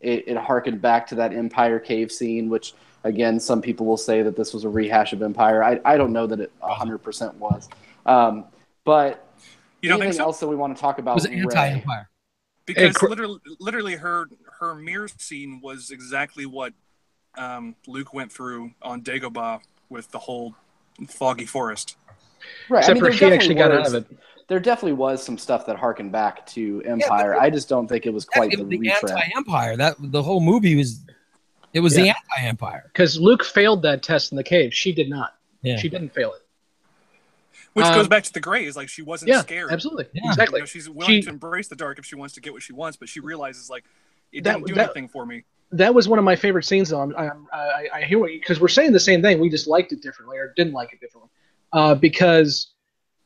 It harkened back to that Empire cave scene, which again some people will say that this was a rehash of Empire. I don't know that it 100% was, but you don't anything think so? else that we want to talk about? It was anti-Empire. Because literally her mirror scene was exactly what Luke went through on Dagobah with the whole foggy forest. Right. Except for she actually got out of it. There definitely was some stuff that harkened back to Empire. I just don't think it was quite the retread. Anti-Empire. That the whole movie was. It was the anti-Empire. Because Luke failed that test in the cave. She did not. Yeah. She didn't fail it. Which goes back to the Greys. Like, she wasn't scared. Absolutely. Yeah. Exactly. You know, she's willing to embrace the dark if she wants to get what she wants, but she realizes, like, it didn't do anything for me. That was one of my favorite scenes, though. I hear what you, because we're saying the same thing. We just liked it differently or didn't like it differently. Because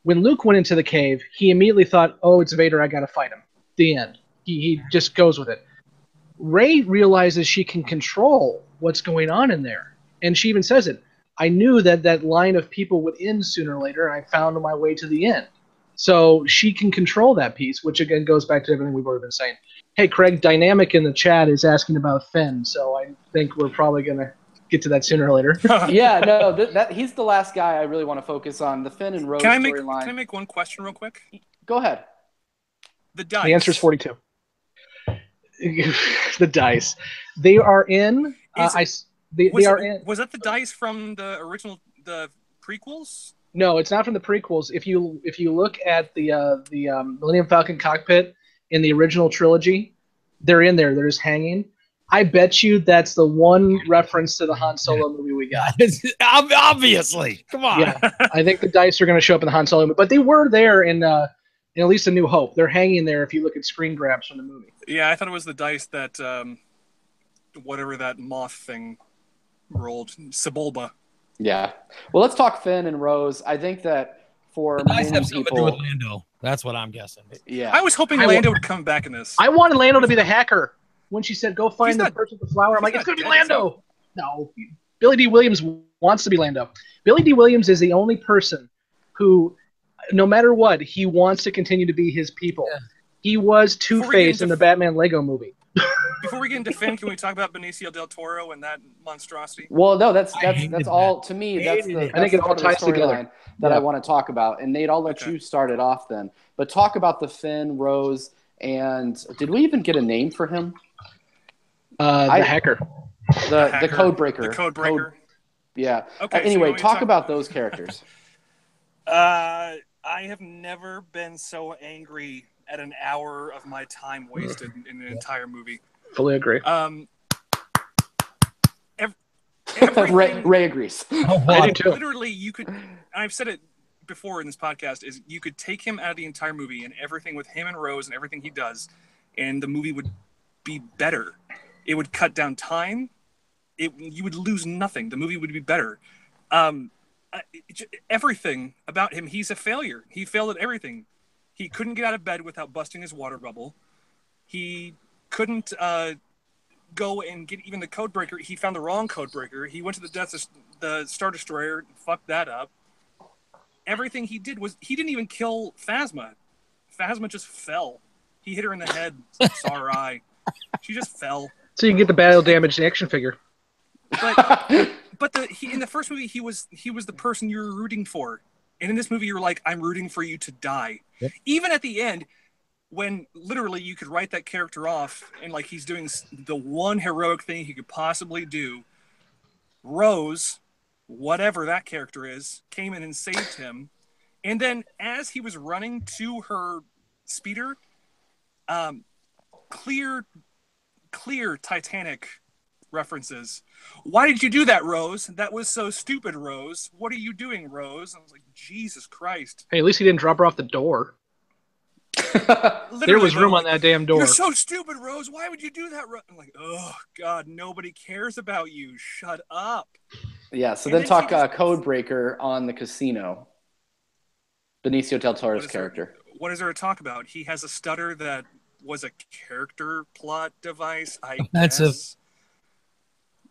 when Luke went into the cave, he immediately thought, oh, it's Vader, I got to fight him. The end. He just goes with it. Rey realizes she can control what's going on in there. And she even says it. I knew that line of people would end sooner or later, and I found my way to the end. So she can control that piece, which again goes back to everything we've already been saying. Hey, Craig, Dynamic in the chat is asking about Finn, so I think we're probably going to get to that sooner or later. Yeah, no, he's the last guy I really want to focus on, the Finn and Rose storyline. Can I make one question real quick? Go ahead. The dice. The answer is 42. The dice. They are in... They are in. Was that the dice from the original, the prequels? No, it's not from the prequels. If you look at the Millennium Falcon cockpit in the original trilogy, they're in there. They're just hanging. I bet you that's the one reference to the Han Solo movie we got. Obviously, come on. Yeah, I think the dice are going to show up in the Han Solo movie, but they were there in at least A New Hope. They're hanging there if you look at screen grabs from the movie. Yeah, I thought it was the dice that whatever that moth thing rolled, Sebulba. Yeah. Well, let's talk Finn and Rose. I think that for many people, something to do with Lando. That's what I'm guessing. Yeah. I was hoping Lando would come back in this. I wanted Lando to be the hacker when she said, "Go find the person with the flower." I'm like, it's going to be Lando. No, Billy D. Williams wants to be Lando. Billy D. Williams is the only person who, no matter what, he wants to continue to be his people. Yeah. He was Two-Face in the Batman Lego movie. Before we get into Finn, can we talk about Benicio del Toro and that monstrosity? Well, no, that's all to me. That's the I think it all ties together that I want to talk about. And Nate, I'll let you start it off then. But talk about the Finn, Rose, and did we even get a name for him? The hacker. The code breaker. The code breaker. Yeah. Okay. Anyway, talk about those characters. I have never been so angry at an hour of my time wasted in an entire movie. Fully agree. Ray agrees. I do too. Literally, you could. I've said it before in this podcast. Is you could take him out of the entire movie and everything with him and Rose and everything he does, and the movie would be better. It would cut down time. You would lose nothing. The movie would be better. Everything about him, he's a failure. He failed at everything. He couldn't get out of bed without busting his water bubble. He couldn't go and get even the code breaker. He found the wrong code breaker. He went to the Star Destroyer, fucked that up. Everything he did was he didn't even kill Phasma. Phasma just fell. He hit her in the head. Saw her eye. She just fell. So you can get the battle damaged action figure. But in the first movie he was the person you were rooting for. And in this movie, you're like, I'm rooting for you to die. Yep. Even at the end, when literally you could write that character off and like he's doing the one heroic thing he could possibly do, Rose, whatever that character is, came in and saved him. And then as he was running to her speeder, clear Titanic references. Why did you do that, Rose? That was so stupid, Rose. What are you doing, Rose? I was like, Jesus Christ. Hey, at least he didn't drop her off the door. There was room on that damn door. You're so stupid, Rose. Why would you do that, Rose? I'm like, oh, God, nobody cares about you. Shut up. Yeah, so then talk Codebreaker on the casino. Benicio del Toro's character. What is there to talk about? He has a stutter that was a character plot device, I guess.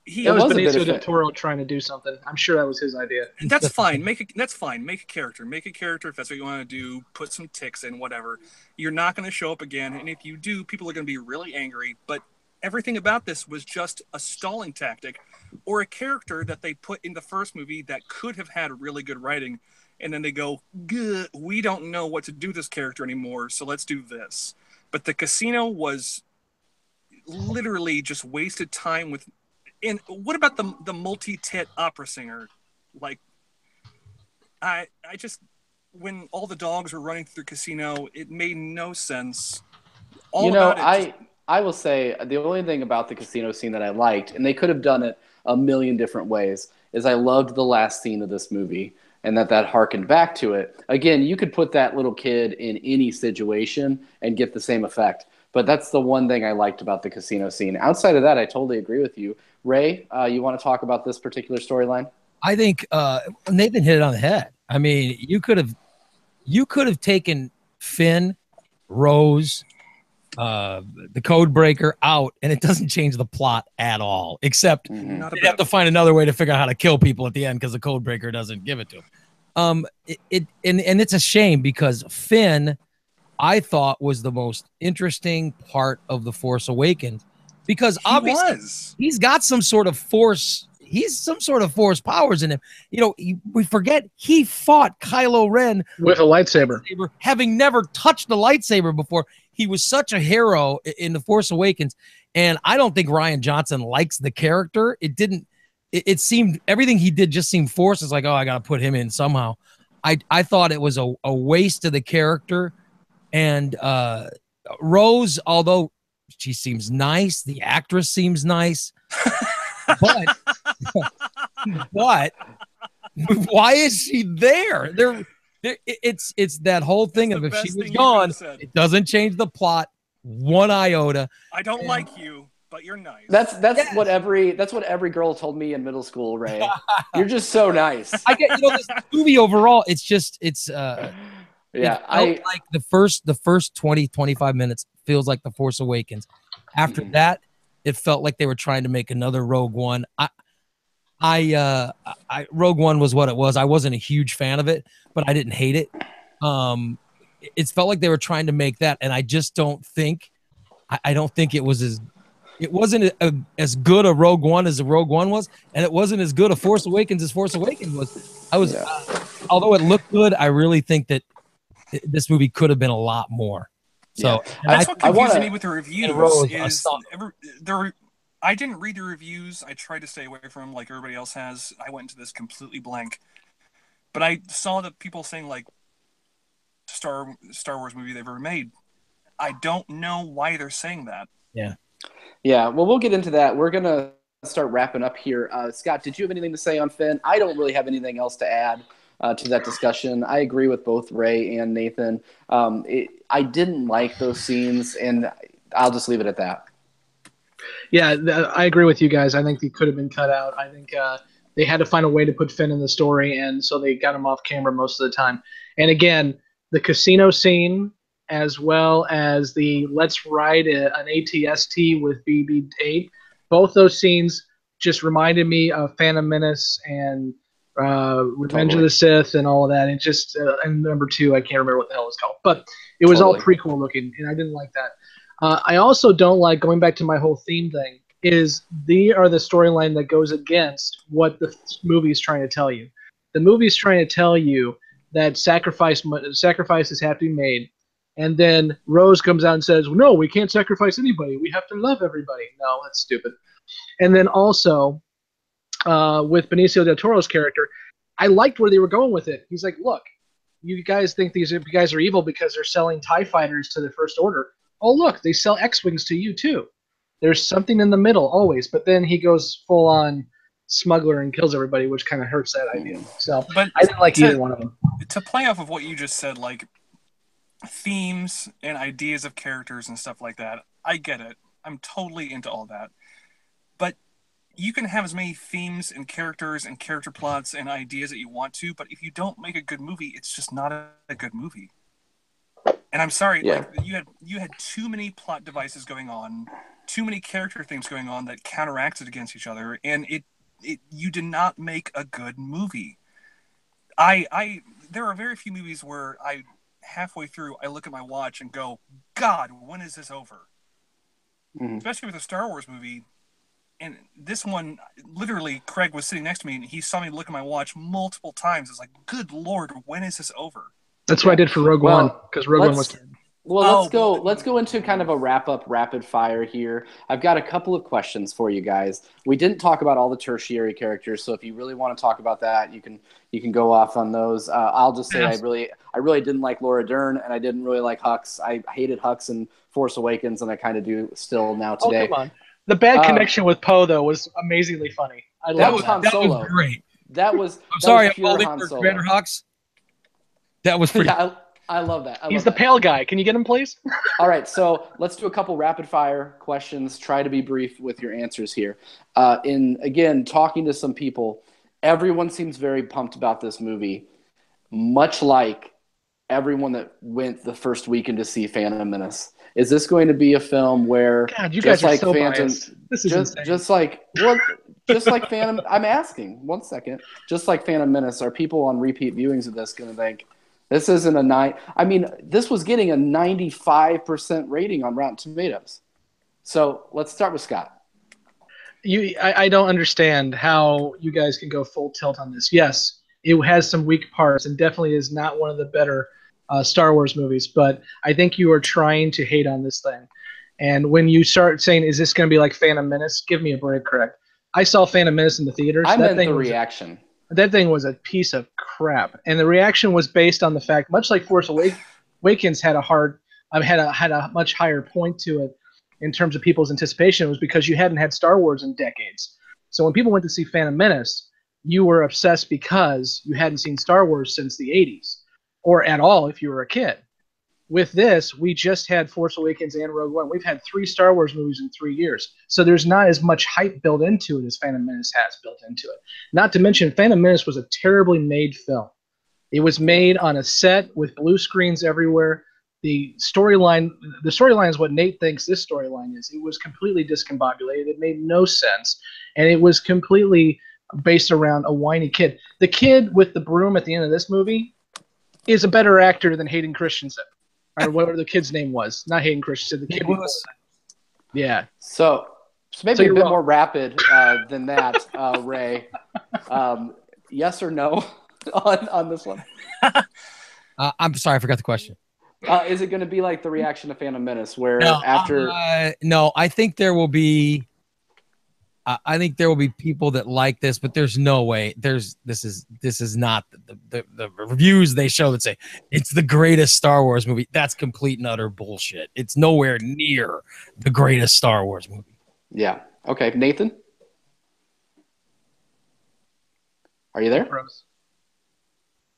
That was Benicio del Toro trying to do something. I'm sure that was his idea. That's fine. That's fine. Make a character. Make a character if that's what you want to do. Put some ticks in, whatever. You're not going to show up again, and if you do, people are going to be really angry. But everything about this was just a stalling tactic, or a character that they put in the first movie that could have had really good writing, and then they go, we don't know what to do with this character anymore, so let's do this. but the casino was literally just wasted time with. And what about the multi-tit opera singer? Like, I just, when all the dogs were running through the casino, it made no sense. I will say the only thing about the casino scene that I liked, and they could have done it a million different ways, is I loved the last scene of this movie, and that harkened back to it. Again, you could put that little kid in any situation and get the same effect. But that's the one thing I liked about the casino scene. Outside of that, I totally agree with you. Ray, you want to talk about this particular storyline? I think Nathan hit it on the head. I mean, you could have taken Finn, Rose, the code breaker out, and it doesn't change the plot at all, except you have to find another way to figure out how to kill people at the end because the code breaker doesn't give it to him. And it's a shame because Finn, I thought, was the most interesting part of The Force Awakens because obviously he's got some sort of force. He's some sort of force powers in him. You know, we forget he fought Kylo Ren with a lightsaber, having never touched a lightsaber before. He was such a hero in The Force Awakens, and I don't think Rian Johnson likes the character. It seemed everything he did just seemed forced. It's like, oh, I got to put him in somehow. I thought it was a waste of the character. And Rose, although she seems nice, the actress seems nice, but why is she there? It's that whole thing of if she was gone, it doesn't change the plot one iota. I don't like you, but you're nice. That's what every girl told me in middle school, Ray. You're just so nice. I get this movie overall. Yeah, like the first 20, 25 minutes feels like The Force Awakens. After that, it felt like they were trying to make another Rogue One. Rogue One was what it was. I wasn't a huge fan of it, but I didn't hate it. It felt like they were trying to make that, and I just don't think. I don't think it was it wasn't as good a Rogue One as a Rogue One was, and it wasn't as good a Force Awakens as Force Awakens was. Although it looked good, I really think that this movie could have been a lot more. So that's what confused me with the reviews. I didn't read the reviews. I tried to stay away from them like everybody else has. I went into this completely blank. But I saw the people saying like Star Wars movie they've ever made. I don't know why they're saying that. Yeah. Yeah. Well, we'll get into that. We're gonna start wrapping up here. Scott, did you have anything to say on Finn? I don't really have anything else to add to that discussion. I agree with both Ray and Nathan. I didn't like those scenes, and I'll just leave it at that. Yeah, I agree with you guys. I think they could have been cut out. I think they had to find a way to put Finn in the story, and so they got him off camera most of the time. And again, the casino scene, as well as the let's ride an ATST with BB-8, both those scenes just reminded me of Phantom Menace and Revenge of the Sith and all of that. And just and number 2, I can't remember what the hell it was called, but it was all prequel looking, and I didn't like that. I also don't like, going back to my whole theme thing, is they are the storyline that goes against what the movie is trying to tell you. The movie is trying to tell you that sacrifices have to be made, and then Rose comes out and says, "No, we can't sacrifice anybody. We have to love everybody." No, that's stupid. And then also with Benicio del Toro's character, I liked where they were going with it. He's like, "Look, you guys think these guys are evil because they're selling TIE fighters to the First Order. Oh, look, they sell X-Wings to you, too. There's something in the middle, always." But then he goes full-on smuggler and kills everybody, which kind of hurts that idea. So but I didn't like either one of them. To play off of what you just said, like themes and ideas of characters and stuff like that, I get it. I'm totally into all that. But you can have as many themes and characters and character plots and ideas that you want to, but if you don't make a good movie, it's just not a good movie. And I'm sorry, like you had too many plot devices going on, too many character things going on that counteracted against each other, and you did not make a good movie. There are very few movies where halfway through I look at my watch and go, God, when is this over? Mm-hmm. Especially with a Star Wars movie. And this one, literally, Craig was sitting next to me and he saw me look at my watch multiple times. It's like, good Lord, when is this over? That's what I did for Rogue One, because Rogue One was. Well, let's go into kind of a wrap up rapid fire here. I've got a couple of questions for you guys. We didn't talk about all the tertiary characters, so if you really want to talk about that, you can go off on those. I'll just say I really didn't like Laura Dern, and I didn't really like Hux. I hated Hux in Force Awakens, and I kind of do still now today. Oh, come on. The bad connection with Poe though was amazingly funny. I love that. Was Han Solo. That was great. That was. I'm sorry, I'm holding for Commander Hux. That was pretty. Yeah, I love that. He's the pale guy. Can you get him, please? All right, so let's do a couple rapid-fire questions. Try to be brief with your answers here. Again, talking to some people, everyone seems very pumped about this movie, much like everyone that went the first weekend to see Phantom Menace. Is this going to be a film where God, you guys are so biased. This is just like Phantom? I'm asking. 1 second. Just like Phantom Menace, are people on repeat viewings of this going to think? This isn't a 9. I mean, this was getting a 95% rating on Rotten Tomatoes. So let's start with Scott. I don't understand how you guys can go full tilt on this. Yes, it has some weak parts and definitely is not one of the better Star Wars movies. But I think you are trying to hate on this thing. And when you start saying, is this going to be like Phantom Menace? Give me a break, correct? I saw Phantom Menace in the theaters. I meant the reaction. That thing was a piece of crap, and the reaction was based on the fact, much like Force Awakens had a much higher point to it in terms of people's anticipation. It was because you hadn't had Star Wars in decades. So when people went to see Phantom Menace, you were obsessed because you hadn't seen Star Wars since the 80s, or at all if you were a kid. With this, we just had Force Awakens and Rogue One. We've had 3 Star Wars movies in 3 years. So there's not as much hype built into it as Phantom Menace has built into it. Not to mention, Phantom Menace was a terribly made film. It was made on a set with blue screens everywhere. The storyline is what Nate thinks this storyline is. It was completely discombobulated. It made no sense. And it was completely based around a whiny kid. The kid with the broom at the end of this movie is a better actor than Hayden Christensen. Or whatever the kid's name was. Not Hayden Christensen. The kid was. Yeah. So maybe a bit more rapid than that, Ray. Yes or no on this one? I'm sorry, I forgot the question. Is it going to be like the reaction to Phantom Menace, where No, I think there will be. I think there will be people that like this, but there's no way. This is not the reviews they show that say it's the greatest Star Wars movie. That's complete and utter bullshit. It's nowhere near the greatest Star Wars movie. Yeah. Okay, Nathan, are you there?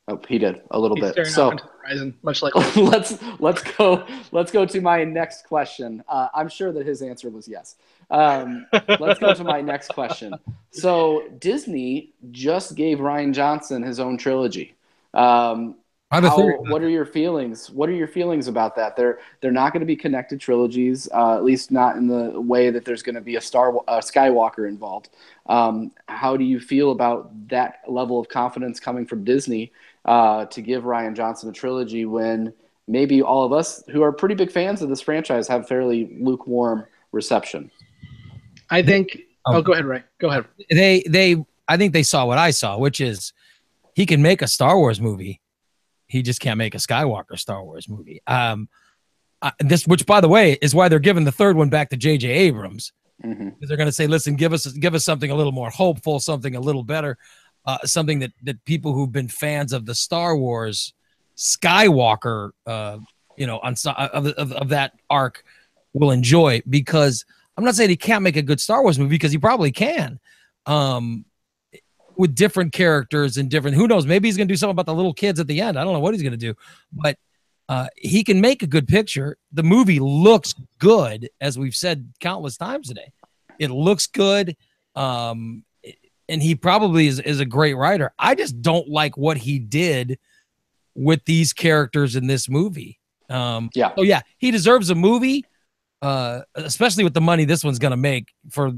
Oh, he did a little bit. So much like let's go to my next question. I'm sure that his answer was yes. Let's go to my next question. So Disney just gave Rian Johnson his own trilogy. What are your feelings? What are your feelings about that? They're not going to be connected trilogies, at least not in the way that there's going to be a Skywalker involved. How do you feel about that level of confidence coming from Disney to give Rian Johnson a trilogy when maybe all of us who are pretty big fans of this franchise have fairly lukewarm reception? I think. Go ahead, Ray. Go ahead. I think they saw what I saw, which is he can make a Star Wars movie. He just can't make a Skywalker Star Wars movie. Which, by the way, is why they're giving the third one back to J.J. Abrams. Mm-hmm. They're going to say, "Listen, give us something a little more hopeful, something a little better, something that people who've been fans of the Star Wars Skywalker, of that arc will enjoy." Because I'm not saying he can't make a good Star Wars movie, because he probably can. With different characters and different, who knows, maybe he's going to do something about the little kids at the end. I don't know what he's going to do, but he can make a good picture. The movie looks good, as we've said countless times today. It looks good. And he probably is a great writer. I just don't like what he did with these characters in this movie. He deserves a movie, especially with the money this one's going to make for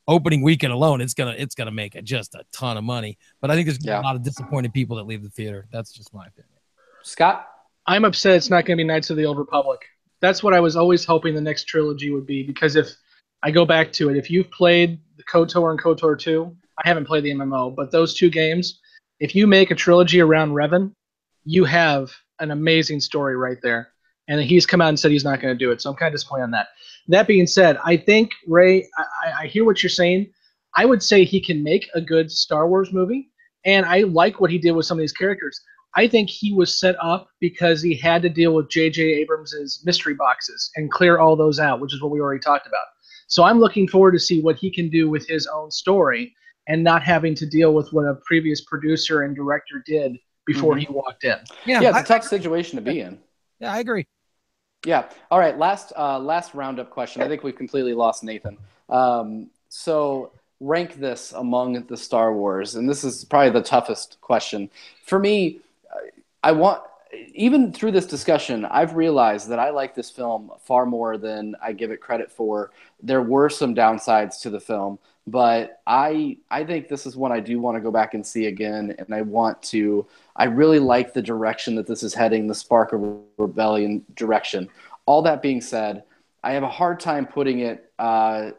opening weekend alone. It's gonna make just a ton of money, but I think there's a lot of disappointed people that leave the theater. That's just my opinion. Scott, I'm upset it's not going to be Knights of the Old Republic. That's what I was always hoping the next trilogy would be, because if I go back to it, if you've played the KOTOR and KOTOR 2, I haven't played the MMO, but those 2 games, if you make a trilogy around Revan, you have an amazing story right there. and he's come out and said he's not going to do it. So I'm kind of disappointed on that. That being said, I think Ray, I hear what you're saying. I would say he can make a good Star Wars movie, and I like what he did with some of these characters. I think he was set up because he had to deal with J.J. Abrams' mystery boxes and clear all those out, which is what we already talked about. So I'm looking forward to see what he can do with his own story and not having to deal with what a previous producer and director did before he walked in. Yeah, it's a tough situation to be in. Yeah, I agree. Yeah. All right. Last roundup question. I think we've completely lost Nathan. So rank this among the Star Wars, and this is probably the toughest question for me. Even through this discussion, I've realized that I like this film far more than I give it credit for. There were some downsides to the film, but I think this is one I do want to go back and see again, and I really like the direction that this is heading, the Spark of Rebellion direction. All that being said, I have a hard time putting it the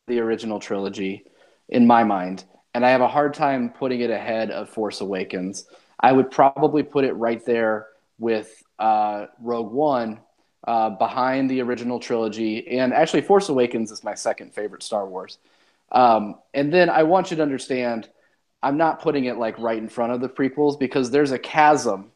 original trilogy in my mind, and I have a hard time putting it ahead of Force Awakens. I would probably put it right there with Rogue One, behind the original trilogy, and actually Force Awakens is my second favorite Star Wars. And then I want you to understand, I'm not putting it like right in front of the prequels because there's a chasm,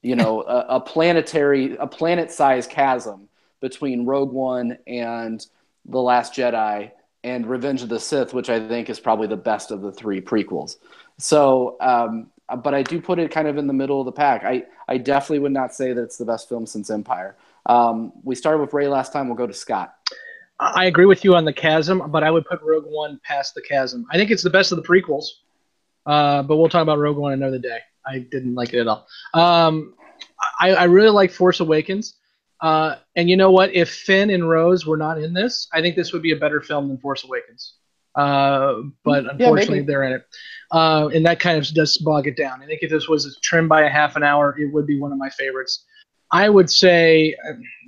a planet-sized chasm between Rogue One and The Last Jedi and Revenge of the Sith, which I think is probably the best of the three prequels. So, but I do put it kind of in the middle of the pack. I definitely would not say that it's the best film since Empire. We started with Ray last time. We'll go to Scott. I agree with you on the chasm, but I would put Rogue One past the chasm. I think it's the best of the prequels, but we'll talk about Rogue One another day. I didn't like it at all. I really like Force Awakens. And you know what? If Finn and Rose were not in this, I think this would be a better film than Force Awakens. But unfortunately, they're in it. And that kind of does bog it down. I think if this was trimmed by a half an hour, it would be one of my favorites. I would say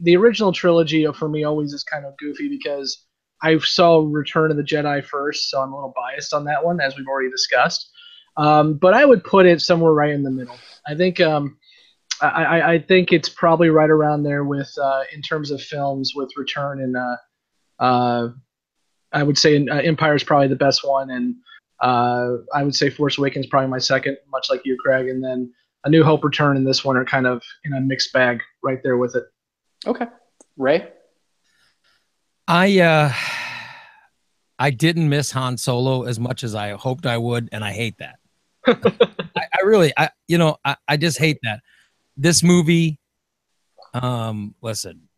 the original trilogy for me always is kind of goofy because I saw Return of the Jedi first, so I'm a little biased on that one, as we've already discussed. But I would put it somewhere right in the middle. I think I think it's probably right around there with in terms of films with Return and I would say Empire is probably the best one, and I would say Force Awakens is probably my second, much like you, Craig, and then A New Hope, Return, and this one are kind of in a mixed bag right there with it. Okay. Ray? I didn't miss Han Solo as much as I hoped I would, and I hate that. I just hate that. This movie, listen,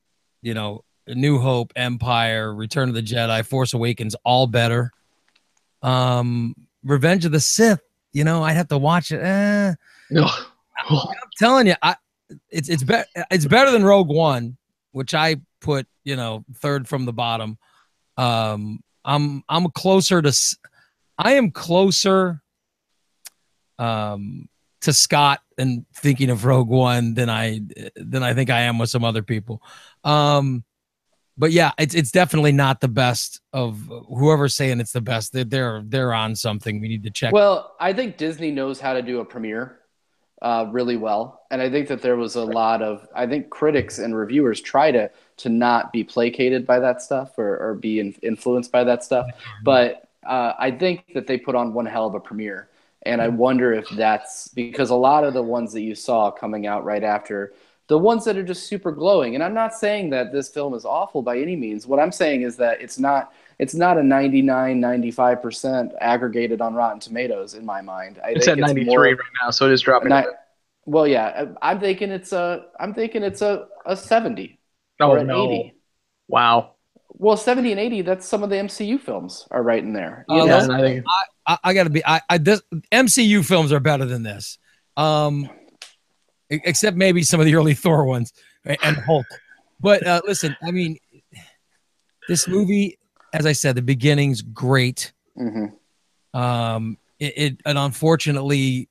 A New Hope, Empire, Return of the Jedi, Force Awakens, all better. Revenge of the Sith, I'd have to watch it. No. I'm telling you, it's better than Rogue One, which I put, third from the bottom. I am closer to Scott and thinking of Rogue One than I think I am with some other people. But yeah, it's definitely not the best of whoever's saying it's the best. They're on something. We need to check. Well, I think Disney knows how to do a premiere really well, and I think that there was a lot of critics and reviewers try to not be placated by that stuff or be influenced by that stuff. But I think that they put on one hell of a premiere, and I wonder if that's because a lot of the ones that you saw coming out right after. The ones that are just super glowing. And I'm not saying that this film is awful by any means. What I'm saying is that it's not a 99, 95% aggregated on Rotten Tomatoes in my mind. It's at 93 right now, so it is dropping. Well, yeah, I'm thinking it's a 70 or an 80. Wow. Well, 70 and 80, that's some of the MCU films are right in there. I got to be this MCU films are better than this. Except maybe some of the early Thor ones and Hulk. But listen, I mean, this movie, as I said, the beginning's great. Mm-hmm. And unfortunately,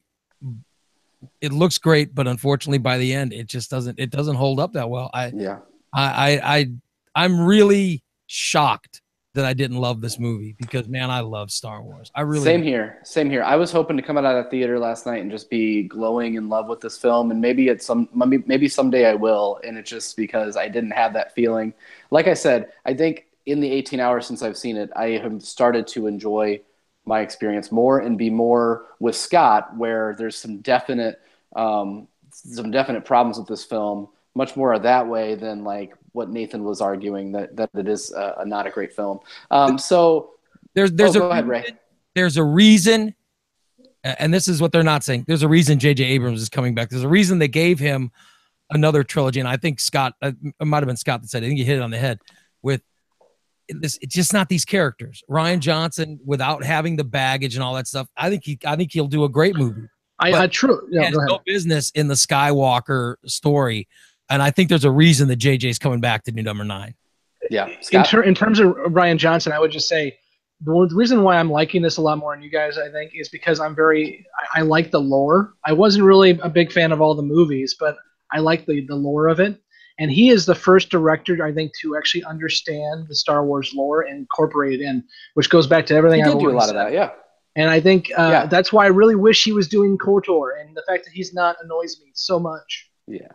it looks great, but unfortunately, by the end, it just doesn't hold up that well. I'm really shocked that I didn't love this movie, because man, I love Star Wars. I really Same here. I was hoping to come out of the theater last night and just be glowing in love with this film, and maybe someday I will. And it's just because I didn't have that feeling. Like I said, I think in the 18 hours since I've seen it, I have started to enjoy my experience more and be more with Scott, where there's some definite problems with this film. Much more that way than like what Nathan was arguing that it is not a great film. So go ahead, Ray. There's a reason, and this is what they're not saying. There's a reason J.J. Abrams is coming back. There's a reason they gave him another trilogy, and I think Scott, it might have been Scott that said it. I think you hit it on the head with this. It's just not these characters. Rian Johnson, without having the baggage and all that stuff, I think he'll do a great movie. I true. Yeah, has no business in the Skywalker story. And I think there's a reason that JJ's coming back to do number 9. Yeah. In terms of Rian Johnson, I would just say the reason why I'm liking this a lot more than you guys, I think, is because I like the lore. I wasn't really a big fan of all the movies, but I like the lore of it. And he is the first director, I think, to actually understand the Star Wars lore and incorporate it in, which goes back to everything I've already said. He did do a lot of that, yeah. And I think that's why I really wish he was doing KOTOR, and the fact that he's not annoys me so much. Yeah.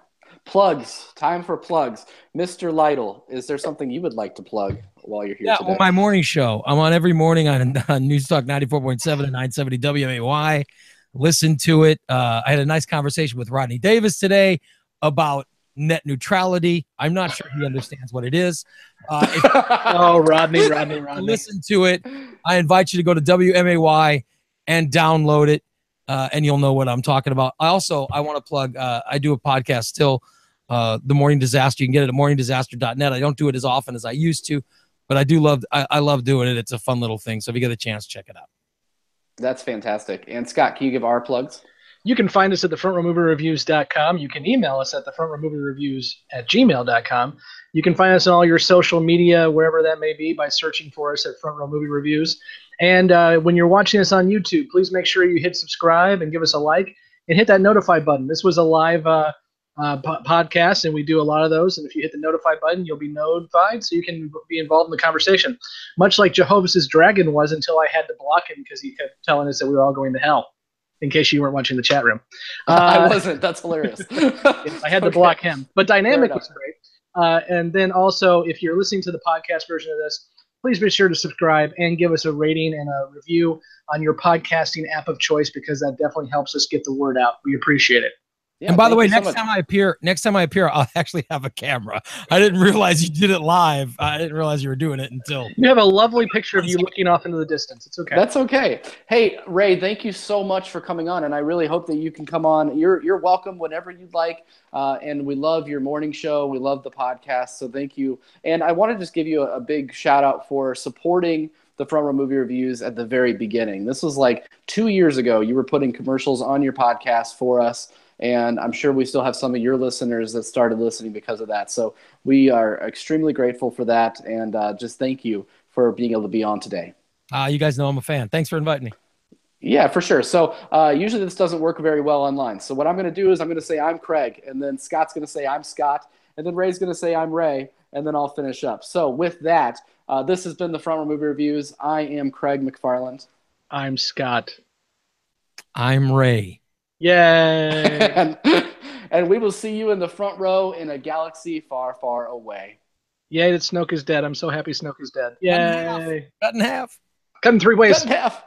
Plugs. Time for plugs. Mr. Lytle, is there something you would like to plug while you're here today? Well, my morning show. I'm on every morning on News Talk 94.7 and 970 WAY. Listen to it. I had a nice conversation with Rodney Davis today about net neutrality. I'm not sure he understands what it is. Rodney. Listen to it. I invite you to go to WMAY and download it, and you'll know what I'm talking about. I want to plug, I do a podcast still, The Morning Disaster. You can get it at morningdisaster.net. I don't do it as often as I used to, but I love doing it. It's a fun little thing. So if you get a chance, check it out. That's fantastic. And Scott, can you give our plugs? You can find us at thefrontrowmoviereviews.com. You can email us at thefrontrowmoviereviews@gmail.com. You can find us on all your social media, wherever that may be, by searching for us at Front Row Movie Reviews. And when you're watching us on YouTube, please make sure you hit subscribe and give us a like and hit that notify button. This was a live podcast, and we do a lot of those. And if you hit the notify button, you'll be notified so you can be involved in the conversation. Much like Jehovah's Dragon was until I had to block him because he kept telling us that we were all going to hell. In case you weren't watching the chat room. I wasn't. That's hilarious. I had to block him. But Dynamic was great. And then also, if you're listening to the podcast version of this, please be sure to subscribe and give us a rating and a review on your podcasting app of choice, because that definitely helps us get the word out. We appreciate it. Yeah, and by the way, next time I appear, I'll actually have a camera. I didn't realize you did it live. I didn't realize you were doing it until. You have a lovely picture of you looking off into the distance. It's okay. That's okay. Hey, Ray, thank you so much for coming on, and I really hope that you can come on. You're welcome whenever you'd like, and we love your morning show. We love the podcast, so thank you. And I want to just give you a big shout out for supporting the Front Row Movie Reviews at the very beginning. This was like 2 years ago. You were putting commercials on your podcast for us. And I'm sure we still have some of your listeners that started listening because of that. So we are extremely grateful for that. And just thank you for being able to be on today. You guys know I'm a fan. Thanks for inviting me. Yeah, for sure. So usually this doesn't work very well online. So what I'm going to do is I'm going to say I'm Craig. And then Scott's going to say I'm Scott. And then Ray's going to say I'm Ray. And then I'll finish up. So with that, this has been the Front Row Movie Reviews. I am Craig McFarland. I'm Scott. I'm Ray. Yay! and we will see you in the front row in a galaxy far, far away. Yay, that Snoke is dead. I'm so happy Snoke is dead. Yay! Cut in half. Cut in 3 ways. Cut in half.